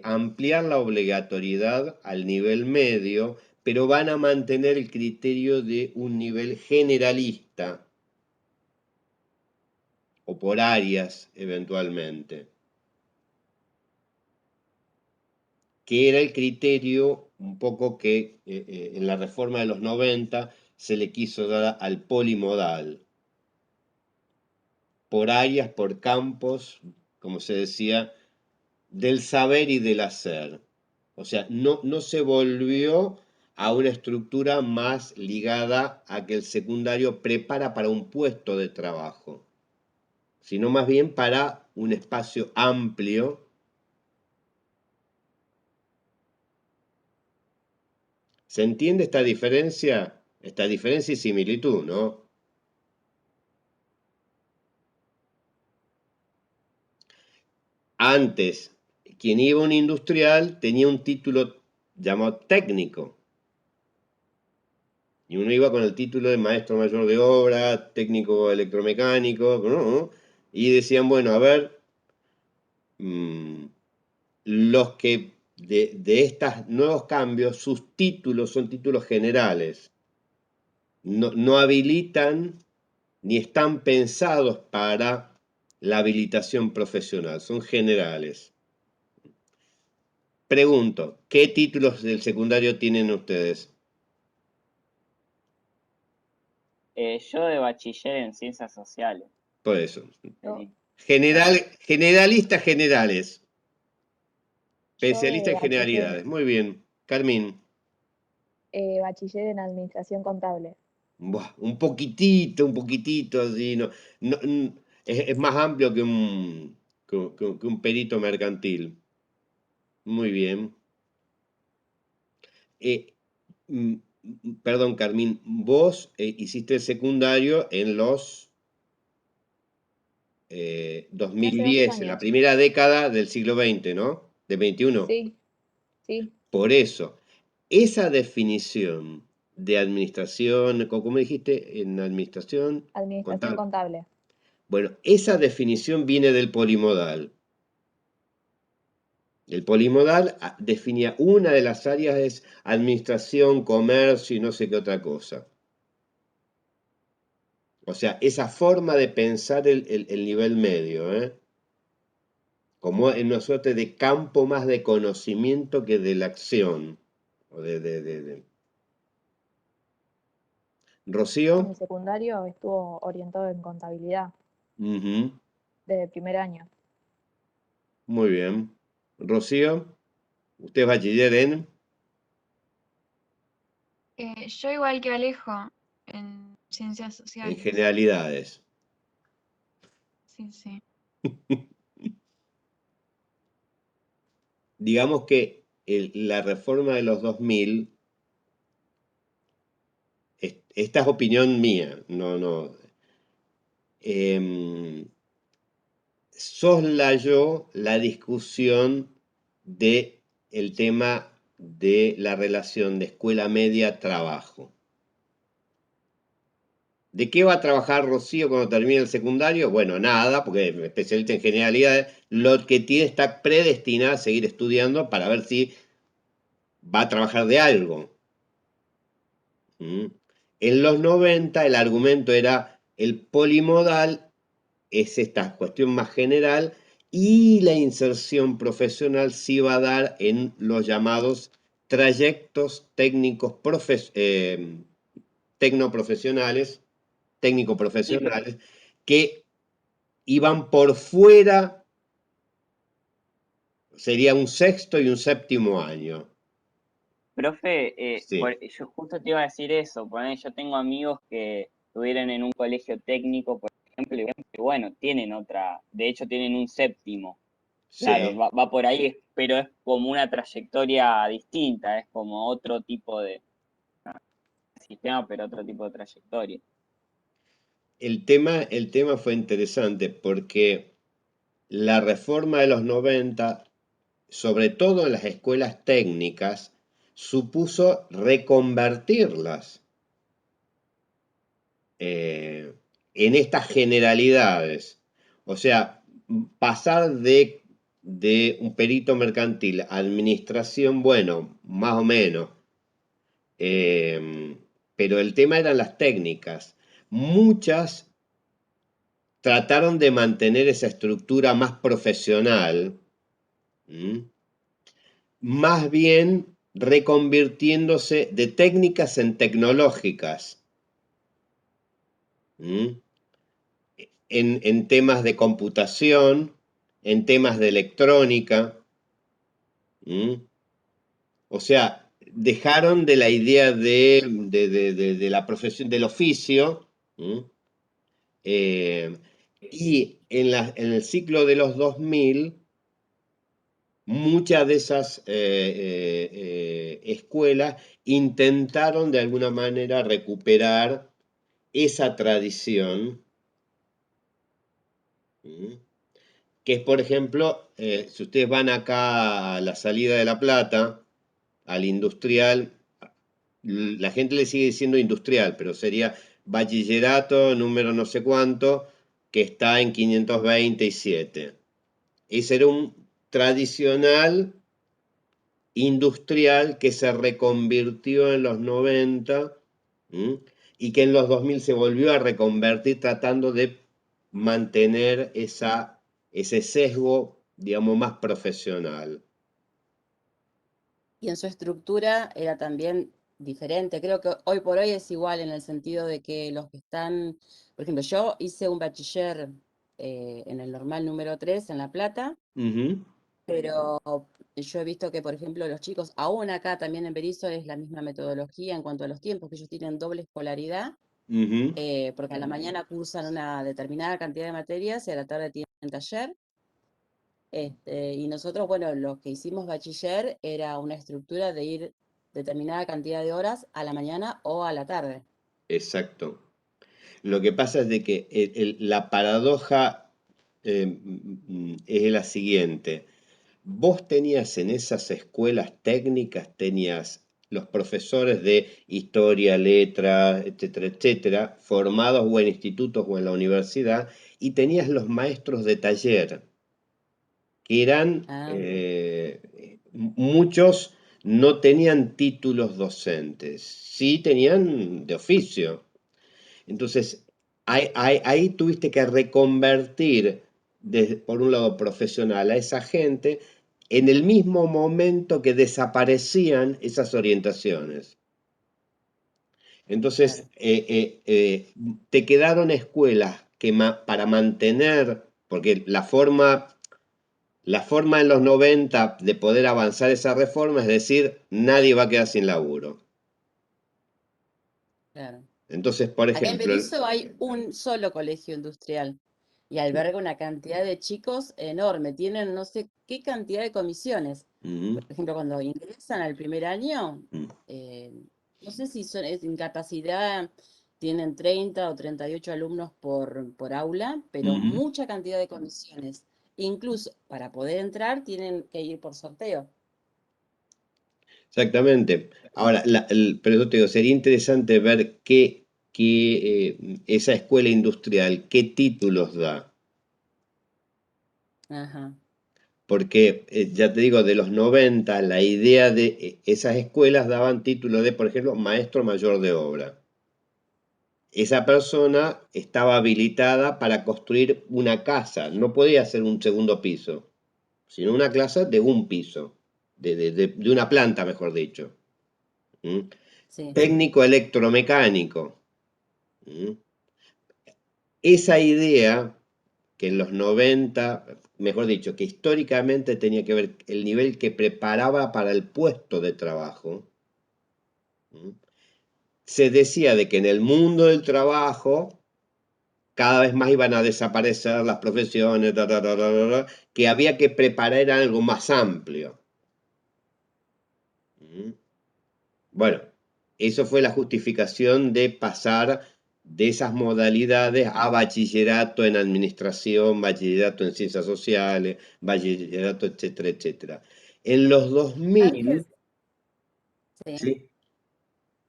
ampliar la obligatoriedad al nivel medio, pero van a mantener el criterio de un nivel generalista o por áreas eventualmente, que era el criterio un poco que en la reforma de los 90 se le quiso dar al polimodal, por áreas, por campos, como se decía, del saber y del hacer. O sea, no se volvió a una estructura más ligada a que el secundario prepara para un puesto de trabajo, sino más bien para un espacio amplio. ¿Se entiende esta diferencia? Esta diferencia y similitud, ¿no? Antes, quien iba a un industrial tenía un título llamado técnico. Y uno iba con el título de maestro mayor de obra, técnico electromecánico, ¿no? Y decían, bueno, a ver, los que de estos nuevos cambios, sus títulos son títulos generales. No habilitan ni están pensados para la habilitación profesional, son generales. Pregunto, ¿qué títulos del secundario tienen ustedes? Yo de bachiller en ciencias sociales. Por eso. Yo, Sí. Generalistas generales, yo especialistas de en generalidades. Muy bien. Carmín, bachiller en administración contable. buah, un poquitito, así, es más amplio que un perito mercantil. Muy bien. Mm, Perdón, Carmín, vos hiciste el secundario en los Hace 2 2010, en la años. primera década del siglo XX, ¿no? Del XXI. Sí, sí, Por eso, esa definición de administración, ¿cómo dijiste? En administración administración contable. contable. Bueno, esa definición viene del polimodal. El polimodal definía una de las áreas es administración, comercio y no sé qué otra cosa. O sea, esa forma de pensar el nivel medio, como en una suerte de campo más de conocimiento que de la acción. O ¿Rocío? Mi secundario estuvo orientado en contabilidad Ujú, desde el primer año. muy bien. Rocío, ¿usted es bachiller en? Yo igual que Alejo, en ciencias En sociales. generalidades. Sí, sí. Digamos que la reforma de los 2000, esta es opinión mía, no. Soslayó la discusión de el tema de la relación de escuela media-trabajo. ¿De qué va a trabajar Rocío cuando termine el secundario? Bueno, nada, porque es especialista en generalidades. Lo que tiene está predestinada a seguir estudiando para ver si va a trabajar de algo. ¿Mm? En los 90 el argumento era el polimodal, es esta cuestión más general, y la inserción profesional se iba a dar en los llamados trayectos técnicos tecnoprofesionales, Sí, técnico-profesionales, que iban por fuera, sería un sexto y un séptimo año. profe, Sí, yo justo te iba a decir eso, yo tengo amigos que estuvieron en un colegio técnico, por ejemplo, y ven que, bueno, tienen otra, de hecho tienen un séptimo. Claro, sí. va por ahí, pero es como una trayectoria distinta, es como otro tipo de sistema, pero otro tipo de trayectoria. El tema fue interesante porque la reforma de los 90, sobre todo en las escuelas técnicas, supuso reconvertirlas en estas generalidades. O sea, pasar de un perito mercantil a administración, bueno, más o menos. Pero el tema eran las técnicas. Muchas trataron de mantener esa estructura más profesional, ¿m? Más bien reconvirtiéndose de técnicas en tecnológicas, ¿m? En temas de computación, en temas de electrónica, ¿m? O sea, dejaron de la idea de la profesión, del oficio, ¿m? Y en el ciclo de los 2000, muchas de esas escuelas intentaron de alguna manera recuperar esa tradición, ¿m? Que es, por ejemplo, si ustedes van acá a la salida de La Plata, al industrial, la gente le sigue diciendo industrial, pero sería bachillerato número no sé cuánto, que está en 527. Ese era un tradicional industrial que se reconvirtió en los 90, ¿m? Y que en los 2000 se volvió a reconvertir tratando de mantener ese sesgo, digamos, más profesional. Y en su estructura era también diferente. Creo que hoy por hoy es igual en el sentido de que los que están, por ejemplo, yo hice un bachiller en el normal número 3 en La Plata, Ujú, pero yo he visto que, por ejemplo, los chicos, aún acá también en Berisso es la misma metodología en cuanto a los tiempos, que ellos tienen doble escolaridad, ujú. porque a la mañana cursan una determinada cantidad de materias y a la tarde tienen taller. Y nosotros, bueno, los que hicimos bachiller era una estructura de ir determinada cantidad de horas a la mañana o a la tarde. Exacto. Lo que pasa es de que la paradoja es la siguiente. Vos tenías en esas escuelas técnicas, tenías los profesores de historia, letras, etcétera, etcétera, formados o en institutos o en la universidad, y tenías los maestros de taller, que eran, Ah, muchos no tenían títulos docentes, sí tenían de oficio. Entonces, ahí tuviste que reconvertir, por un lado profesional, a esa gente en el mismo momento que desaparecían esas orientaciones. Entonces, claro, te quedaron escuelas que para mantener, porque la forma en los 90 de poder avanzar esa reforma es decir, nadie va a quedar sin laburo. claro. Entonces, por Acá en ejemplo, Berisso hay un solo colegio industrial y alberga una cantidad de chicos enorme. Tienen no sé qué cantidad de comisiones. mm, Por ejemplo, cuando ingresan al primer año, mm, eh, no sé si es incapacidad, tienen 30 o 38 alumnos por aula, pero mm, mucha cantidad de comisiones. incluso para poder entrar tienen que ir por sorteo. Exactamente. Ahora, pero yo te digo, sería interesante ver esa escuela industrial, qué títulos da. Ajá, Porque, ya te digo, de los 90, la idea de esas escuelas daban título de, por ejemplo, maestro mayor de obra. Esa persona estaba habilitada para construir una casa, no podía ser un segundo piso, sino una casa de un piso, de una planta, mejor dicho. ¿Mm? sí. Técnico electromecánico. ¿Mm? Esa idea que en los 90, mejor dicho, que históricamente tenía que ver el nivel que preparaba para el puesto de trabajo, ¿Mm? Se decía de que en el mundo del trabajo cada vez más iban a desaparecer las profesiones, que había que preparar algo más amplio. ¿Mm? Bueno, eso fue la justificación de pasar de esas modalidades a bachillerato en administración, bachillerato en ciencias sociales, bachillerato, etcétera, etcétera. En los 2000, Antes, sí. ¿sí?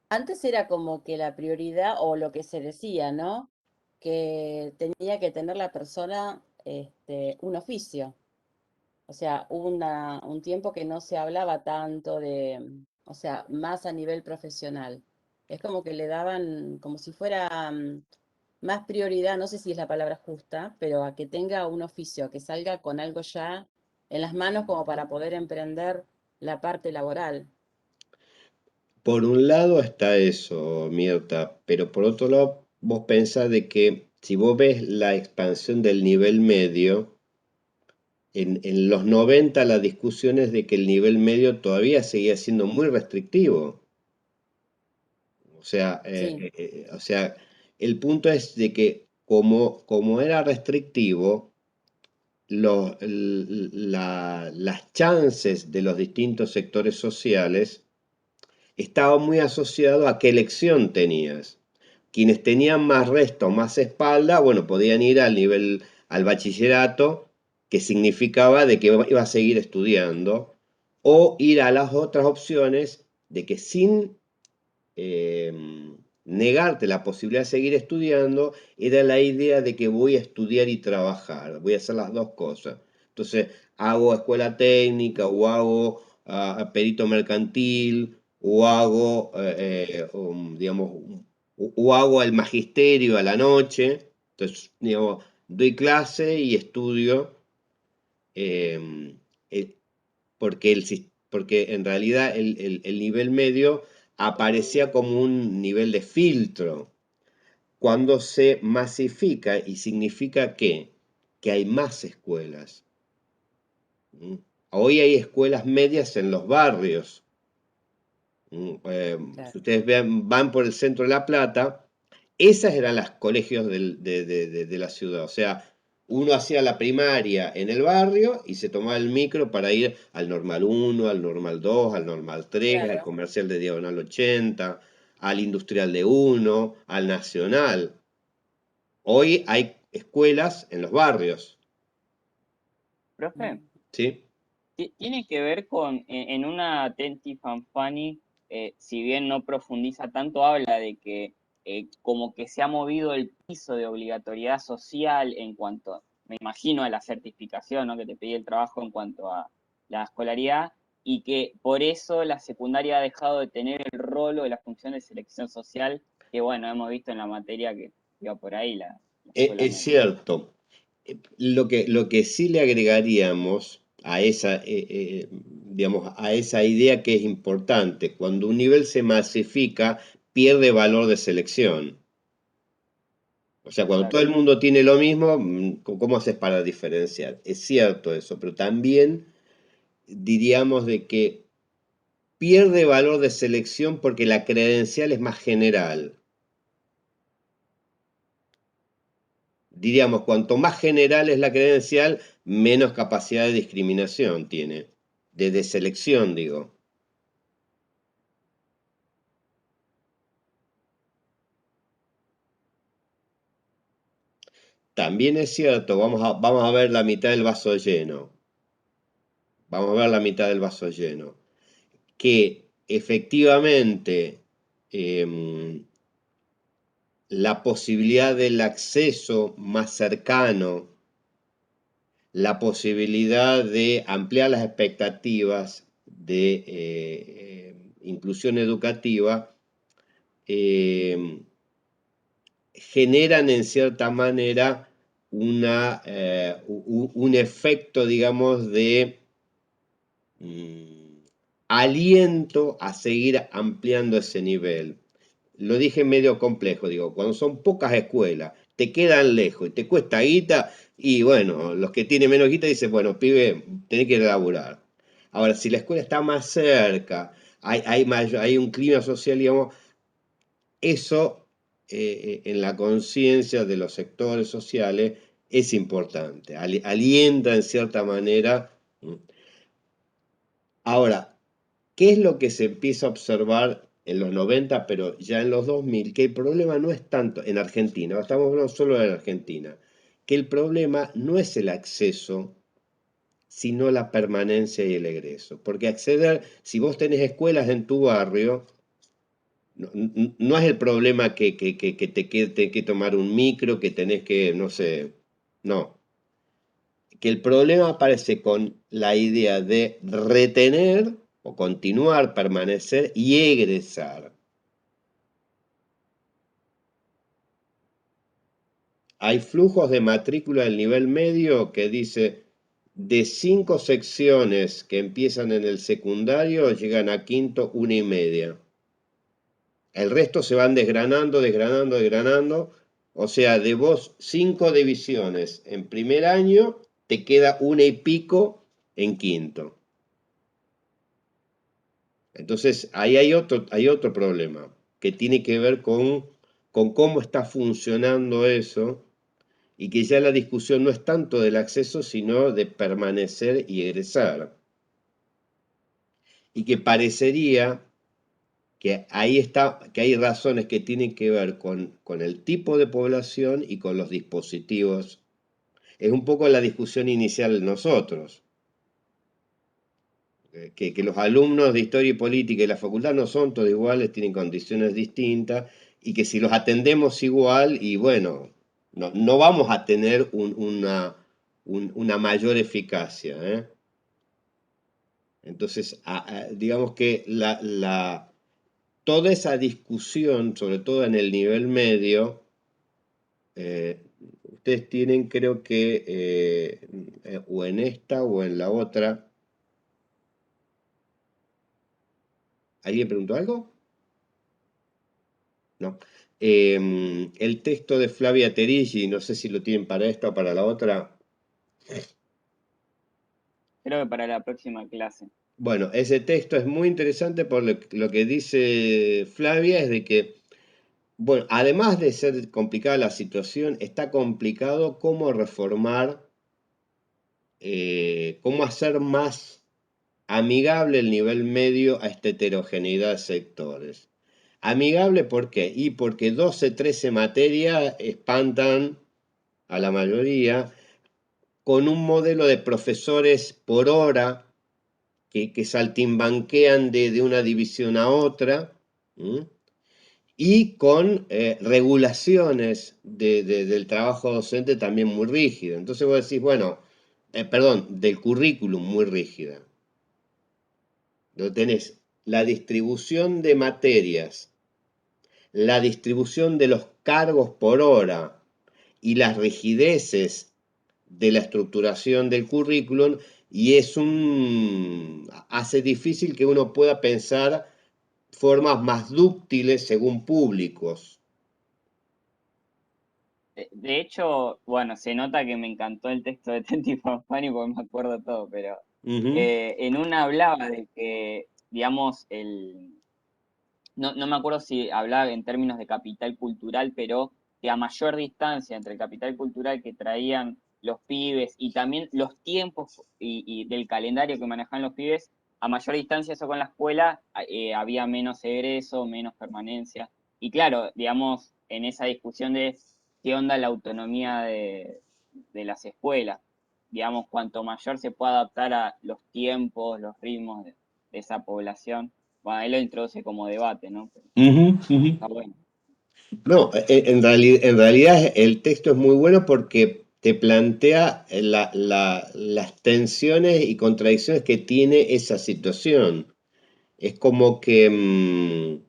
Antes era como que la prioridad o lo que se decía, ¿no? Que tenía que tener la persona un oficio. O sea, hubo un tiempo que no se hablaba tanto o sea, más a nivel profesional. Es como que le daban como si fuera más prioridad, no sé si es la palabra justa, pero a que tenga un oficio, a que salga con algo ya en las manos como para poder emprender la parte laboral. Por un lado está eso, Mirta, pero por otro lado vos pensás de que si vos ves la expansión del nivel medio, en los 90 la discusión es de que el nivel medio todavía seguía siendo muy restrictivo. Sí, O sea, el punto es de que como era restrictivo, las chances de los distintos sectores sociales estaban muy asociados a qué elección tenías. Quienes tenían más resto, más espalda, bueno, podían ir al bachillerato, que significaba de que iba a seguir estudiando, o ir a las otras opciones de que sin eh, negarte la posibilidad de seguir estudiando, era la idea de que voy a estudiar y trabajar, voy a hacer las dos cosas. Entonces, hago escuela técnica o hago perito mercantil o hago, digamos, o hago el magisterio a la noche. Entonces, digamos, doy clase y estudio. eh, eh, porque en realidad el nivel medio aparecía como un nivel de filtro. Cuando se masifica y significa que hay más escuelas. ¿Mm? Hoy hay escuelas medias en los barrios. Si claro. ustedes van por el centro de La Plata, esas eran los colegios de la ciudad. O sea, uno hacía la primaria en el barrio y se tomaba el micro para ir al Normal 1, al Normal 2, al Normal 3, al Claro. Comercial de Diagonal 80, al Industrial de 1, al Nacional. Hoy hay escuelas en los barrios, Profe, Mm. ¿sí? tiene que ver con, en una Tenti Fanfani, si bien no profundiza tanto, habla de que como que se ha movido el piso de obligatoriedad social en cuanto, me imagino, a la certificación, ¿no? Que te pedí el trabajo en cuanto a la escolaridad, y que por eso la secundaria ha dejado de tener el rol o la función de selección social que, bueno, hemos visto en la materia que iba por ahí, la escuela Es media. cierto. Lo que sí le agregaríamos a digamos, a esa idea que es importante, cuando un nivel se masifica, pierde valor de selección. O sea, cuando todo Claro. el mundo tiene lo mismo, ¿cómo haces para diferenciar? Es cierto eso, pero también diríamos de que pierde valor de selección porque la credencial es más general. Diríamos, cuanto más general es la credencial, menos capacidad de discriminación tiene, de selección, digo. también es cierto, vamos a ver la mitad del vaso lleno. Vamos a ver la mitad del vaso lleno. Que efectivamente la posibilidad del acceso más cercano, la posibilidad de ampliar las expectativas de inclusión educativa, generan en cierta manera un efecto, digamos, de aliento a seguir ampliando ese nivel. Lo dije medio complejo, digo, cuando son pocas escuelas, te quedan lejos y te cuesta guita, y bueno, los que tienen menos guita dicen, bueno, pibe, tenés que ir a laburar. Ahora, si la escuela está más cerca, hay un clima social, digamos, eso en la conciencia de los sectores sociales es importante, alienta en cierta manera. Ahora, ¿qué es lo que se empieza a observar en los 90, pero ya en los 2000? Que el problema no es tanto en Argentina, estamos hablando solo de Argentina, que el problema no es el acceso, sino la permanencia y el egreso. Porque acceder, si vos tenés escuelas en tu barrio, no es el problema que tenés que tomar un micro, que tenés que, no sé, no. Que el problema aparece con la idea de retener o continuar, permanecer y egresar. Hay flujos de matrícula del nivel medio que dice de 5 secciones que empiezan en el secundario llegan a quinto 1,5. El resto se van desgranando, desgranando, desgranando. O sea, de vos 5 divisiones en primer año, te queda 1 y pico en quinto. Entonces, ahí hay otro problema que tiene que ver con cómo está funcionando eso, y que ya la discusión no es tanto del acceso, sino de permanecer y egresar. Y que parecería que ahí está, que hay razones que tienen que ver con el tipo de población y con los dispositivos. Es un poco la discusión inicial de nosotros. Que los alumnos de Historia y Política y la facultad no son todos iguales, tienen condiciones distintas, y que si los atendemos igual, y bueno, no vamos a tener una mayor eficacia, ¿eh? Entonces, digamos que toda esa discusión, sobre todo en el nivel medio, ustedes tienen, creo que, o en esta o en la otra. ¿Alguien preguntó algo? No. El texto de Flavia Terigi, no sé si lo tienen para esta o para la otra. Creo que para la próxima clase. Bueno, ese texto es muy interesante por lo que dice Flavia, es de que, bueno, además de ser complicada la situación, está complicado cómo reformar, cómo hacer más amigable el nivel medio a esta heterogeneidad de sectores. Amigable, ¿por qué? Y porque 12, 13 materias espantan a la mayoría, con un modelo de profesores por hora que saltimbanquean de una división a otra, y con regulaciones del trabajo docente también muy rígido. Entonces vos decís, bueno, perdón, del currículum muy rígida. Lo tenés la distribución de materias, la distribución de los cargos por hora y las rigideces de la estructuración del currículum, y hace difícil que uno pueda pensar formas más dúctiles según públicos. De hecho, bueno, se nota que me encantó el texto de Tenti Fanfani porque me acuerdo todo, pero en una hablaba de que, digamos, no me acuerdo si hablaba en términos de capital cultural, pero que a mayor distancia entre el capital cultural que traían los pibes y también los tiempos y del calendario que manejaban los pibes, a mayor distancia eso con la escuela, había menos egreso, menos permanencia. Y claro, digamos, en esa discusión de qué onda la autonomía de las escuelas. Digamos, cuanto mayor se pueda adaptar a los tiempos, los ritmos de esa población. Bueno, ahí lo introduce como debate, ¿no? Pero está bueno. No, en realidad el texto es muy bueno porque te plantea las tensiones y contradicciones que tiene esa situación. Es como que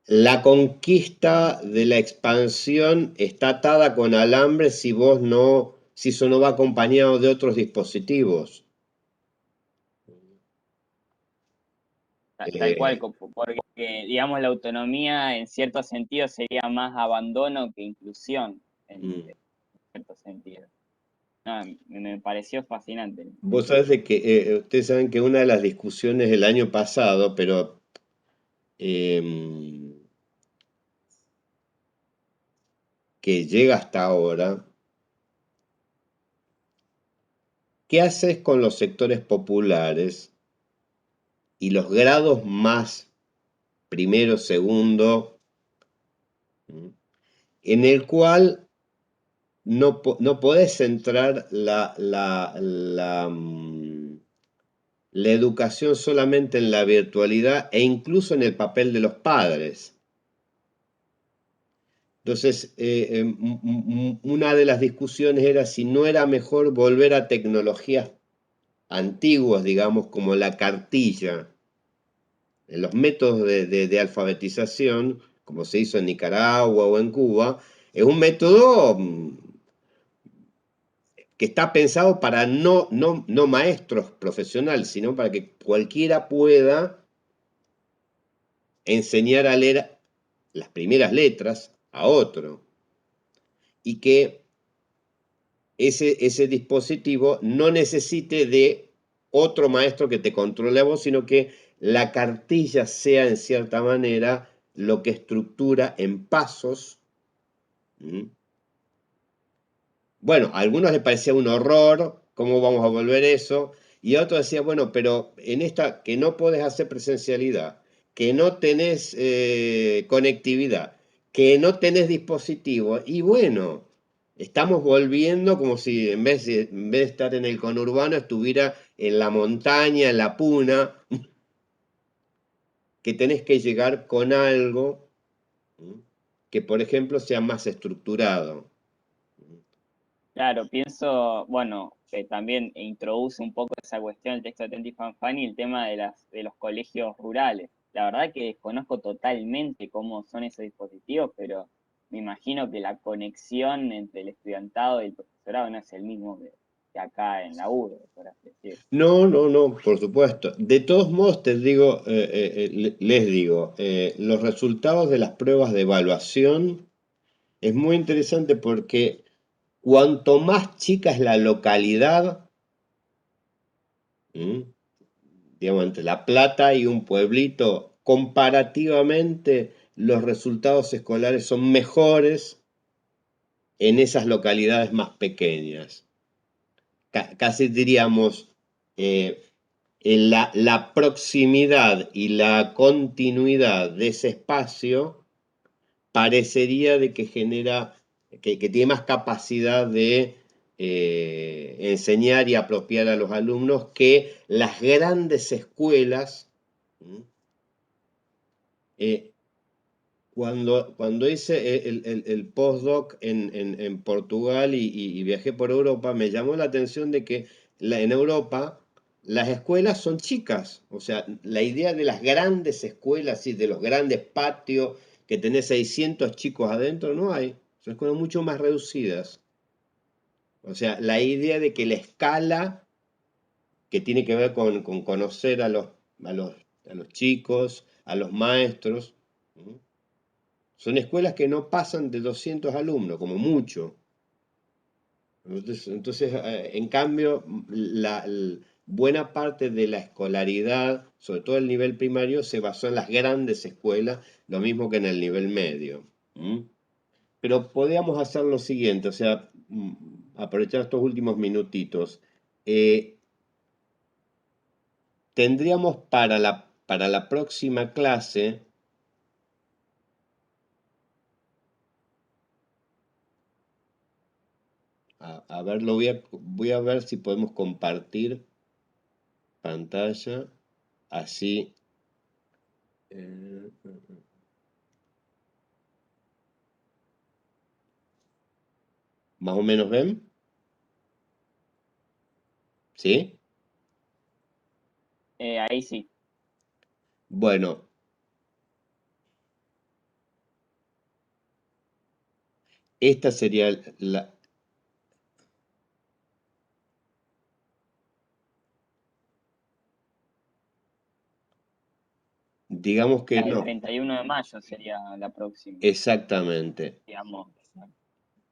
la conquista de la expansión está atada con alambre si si eso no va acompañado de otros dispositivos. Tal cual, porque, digamos, la autonomía en cierto sentido sería más abandono que inclusión, en cierto sentido. No, me pareció fascinante. Vos sabés de que ustedes saben que una de las discusiones del año pasado, pero que llega hasta ahora, ¿qué haces con los sectores populares y los grados más primero, segundo, en el cual no podés centrar la educación solamente en la virtualidad e incluso en el papel de los padres? Entonces, una de las discusiones era si no era mejor volver a tecnologías antiguas, digamos, como la cartilla. En los métodos de alfabetización, como se hizo en Nicaragua o en Cuba, es un método que está pensado para no maestros profesionales, sino para que cualquiera pueda enseñar a leer las primeras letras a otro. Y que ese dispositivo no necesite de otro maestro que te controle a vos, sino que la cartilla sea en cierta manera lo que estructura en pasos. Bueno, a algunos les parecía un horror, ¿cómo vamos a volver eso? Y a otros decían, bueno, pero en esta que no podés hacer presencialidad, que no tenés conectividad, que no tenés dispositivo, y bueno, estamos volviendo como si en vez de estar en el conurbano estuviera en la montaña, en la puna, que tenés que llegar con algo que, por ejemplo, sea más estructurado. Claro, pienso, bueno, que también introduce un poco esa cuestión el texto de Tenti Fanfani, el tema de los colegios rurales. La verdad que desconozco totalmente cómo son esos dispositivos, pero me imagino que la conexión entre el estudiantado y el profesorado no es el mismo que acá en la URBE, por así decirlo. No, por supuesto. De todos modos, te digo, les digo, los resultados de las pruebas de evaluación es muy interesante porque cuanto más chica es la localidad, digamos, entre La Plata y un pueblito, comparativamente los resultados escolares son mejores en esas localidades más pequeñas. Casi diríamos, la proximidad y la continuidad de ese espacio parecería de que genera, que tiene más capacidad de enseñar y apropiar a los alumnos que las grandes escuelas. Cuando hice el postdoc en Portugal y viajé por Europa, me llamó la atención de que en Europa las escuelas son chicas. O sea, la idea de las grandes escuelas y de los grandes patios que tenés 600 chicos adentro, no hay. Son escuelas mucho más reducidas. O sea, la idea de que la escala, que tiene que ver con conocer a los chicos, a los maestros, son escuelas que no pasan de 200 alumnos, como mucho. Entonces, en cambio, buena parte de la escolaridad, sobre todo el nivel primario, se basó en las grandes escuelas, lo mismo que en el nivel medio. Pero podríamos hacer lo siguiente, o sea, aprovechar estos últimos minutitos. Tendríamos para la próxima clase a ver, voy a ver si podemos compartir pantalla, así. ¿Más o menos ven? ¿Sí? Ahí sí. Bueno, esta sería la... Digamos que La del no, 31 de mayo sería la próxima, exactamente. digamos.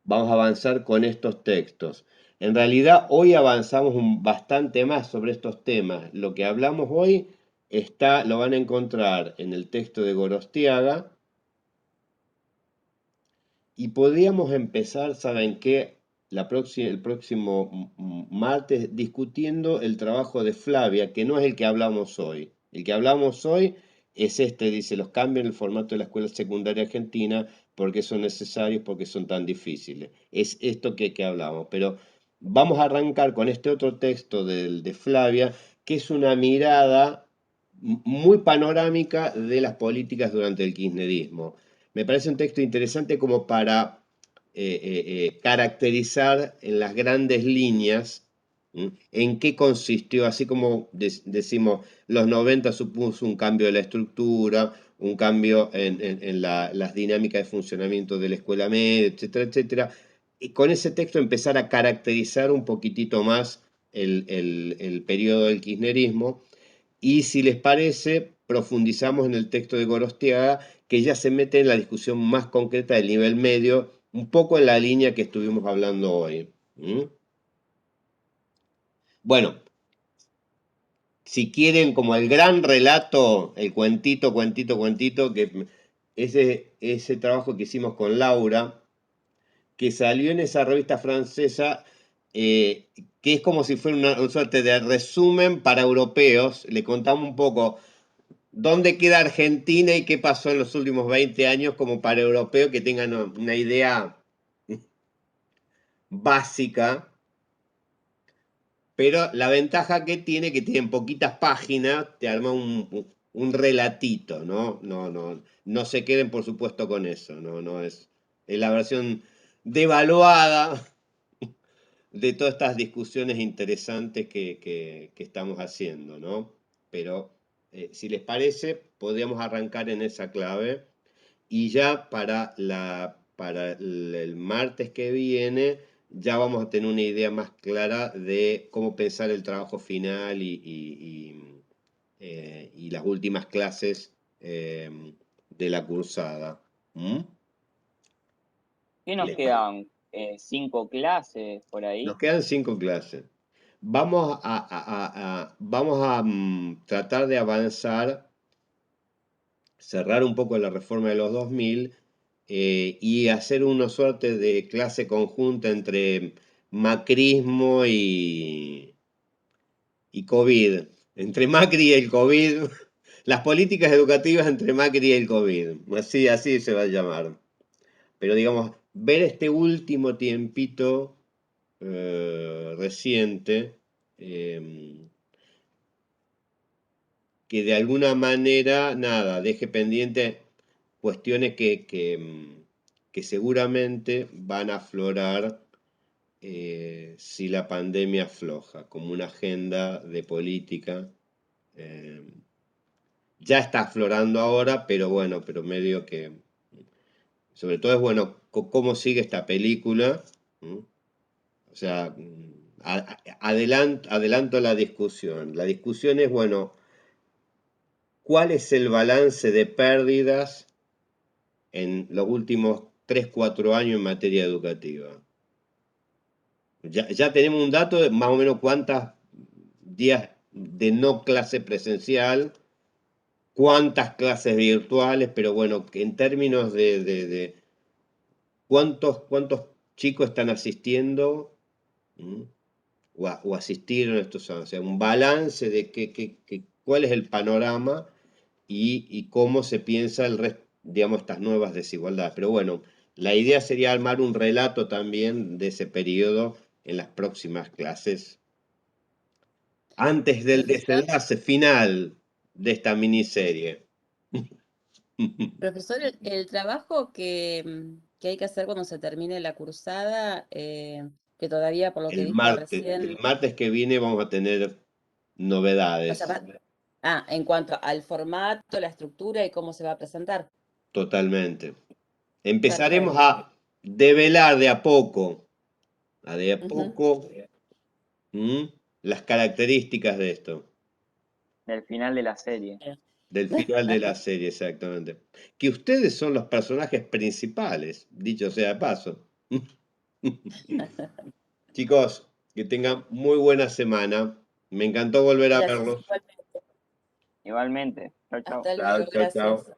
Vamos a avanzar con estos textos. En realidad, hoy avanzamos bastante más sobre estos temas. Lo que hablamos hoy lo van a encontrar en el texto de Gorostiaga. Y podríamos empezar, ¿saben qué? El próximo martes discutiendo el trabajo de Flavia, que no es el que hablamos hoy. El que hablamos hoy es dice, los cambios en el formato de la escuela secundaria argentina, porque son necesarios, porque son tan difíciles. Es esto que hablamos. Pero vamos a arrancar con este otro texto de Flavia, que es una mirada muy panorámica de las políticas durante el kirchnerismo. Me parece un texto interesante como para caracterizar en las grandes líneas en qué consistió, así como decimos, los 90 supuso un cambio de la estructura, un cambio en las dinámicas de funcionamiento de la escuela media, etcétera, etcétera. Y con ese texto empezar a caracterizar un poquitito más el periodo del kirchnerismo. Y si les parece, profundizamos en el texto de Gorostiaga, que ya se mete en la discusión más concreta del nivel medio, un poco en la línea que estuvimos hablando hoy. Bueno, si quieren como el gran relato, el cuentito, que ese trabajo que hicimos con Laura, que salió en esa revista francesa, que es como si fuera una suerte de resumen para europeos. Le contamos un poco dónde queda Argentina y qué pasó en los últimos 20 años como para europeos que tengan una idea básica, pero la ventaja que tiene poquitas páginas, te arma un relatito, ¿no? No se queden por supuesto con eso, no es la versión devaluada de todas estas discusiones interesantes que estamos haciendo, ¿no? Pero si les parece, podríamos arrancar en esa clave y ya para el martes que viene ya vamos a tener una idea más clara de cómo pensar el trabajo final y las últimas clases de la cursada. ¿Mm? ¿Qué nos ¿Les parece? quedan? 5 clases por Nos ahí. quedan 5 clases. Vamos a tratar de avanzar, cerrar un poco la reforma de los 2000 y hacer una suerte de clase conjunta entre macrismo y COVID. Entre Macri y el COVID, las políticas educativas entre Macri y el COVID. Así se va a llamar. Pero digamos, ver este último tiempito reciente, que de alguna manera, nada, deje pendiente cuestiones que seguramente van a aflorar si la pandemia afloja, como una agenda de política. Ya está aflorando ahora, pero bueno, pero medio que... Sobre todo es bueno cómo sigue esta película. O sea, adelanto la discusión. La discusión es, bueno, ¿cuál es el balance de pérdidas en los últimos 3, 4 años en materia educativa? Ya tenemos un dato de más o menos cuántos días de no clase presencial, cuántas clases virtuales, pero bueno, en términos de cuántos chicos están asistiendo o asistieron a estos años. O sea, un balance de cuál es el panorama y cómo se piensa digamos, estas nuevas desigualdades. Pero bueno, la idea sería armar un relato también de ese periodo en las próximas clases, antes del Profesor, desenlace final de esta miniserie. profesor, el trabajo que hay que hacer cuando se termine la cursada, que todavía por lo que El dijo el recién, martes que viene vamos a tener o novedades, sea, en cuanto al formato, la estructura y cómo se va a presentar. totalmente. Empezaremos Perfecto. a develar de a poco, Ujú. ¿m? Las características de esto, Del final de la serie. del final de la serie, exactamente. Que ustedes son los personajes principales, dicho sea de paso. Chicos, que tengan muy buena semana. Me encantó volver a Gracias, verlos. igualmente. Igualmente. Chau, chau. Hasta Chao, luego, chao, chao. gracias.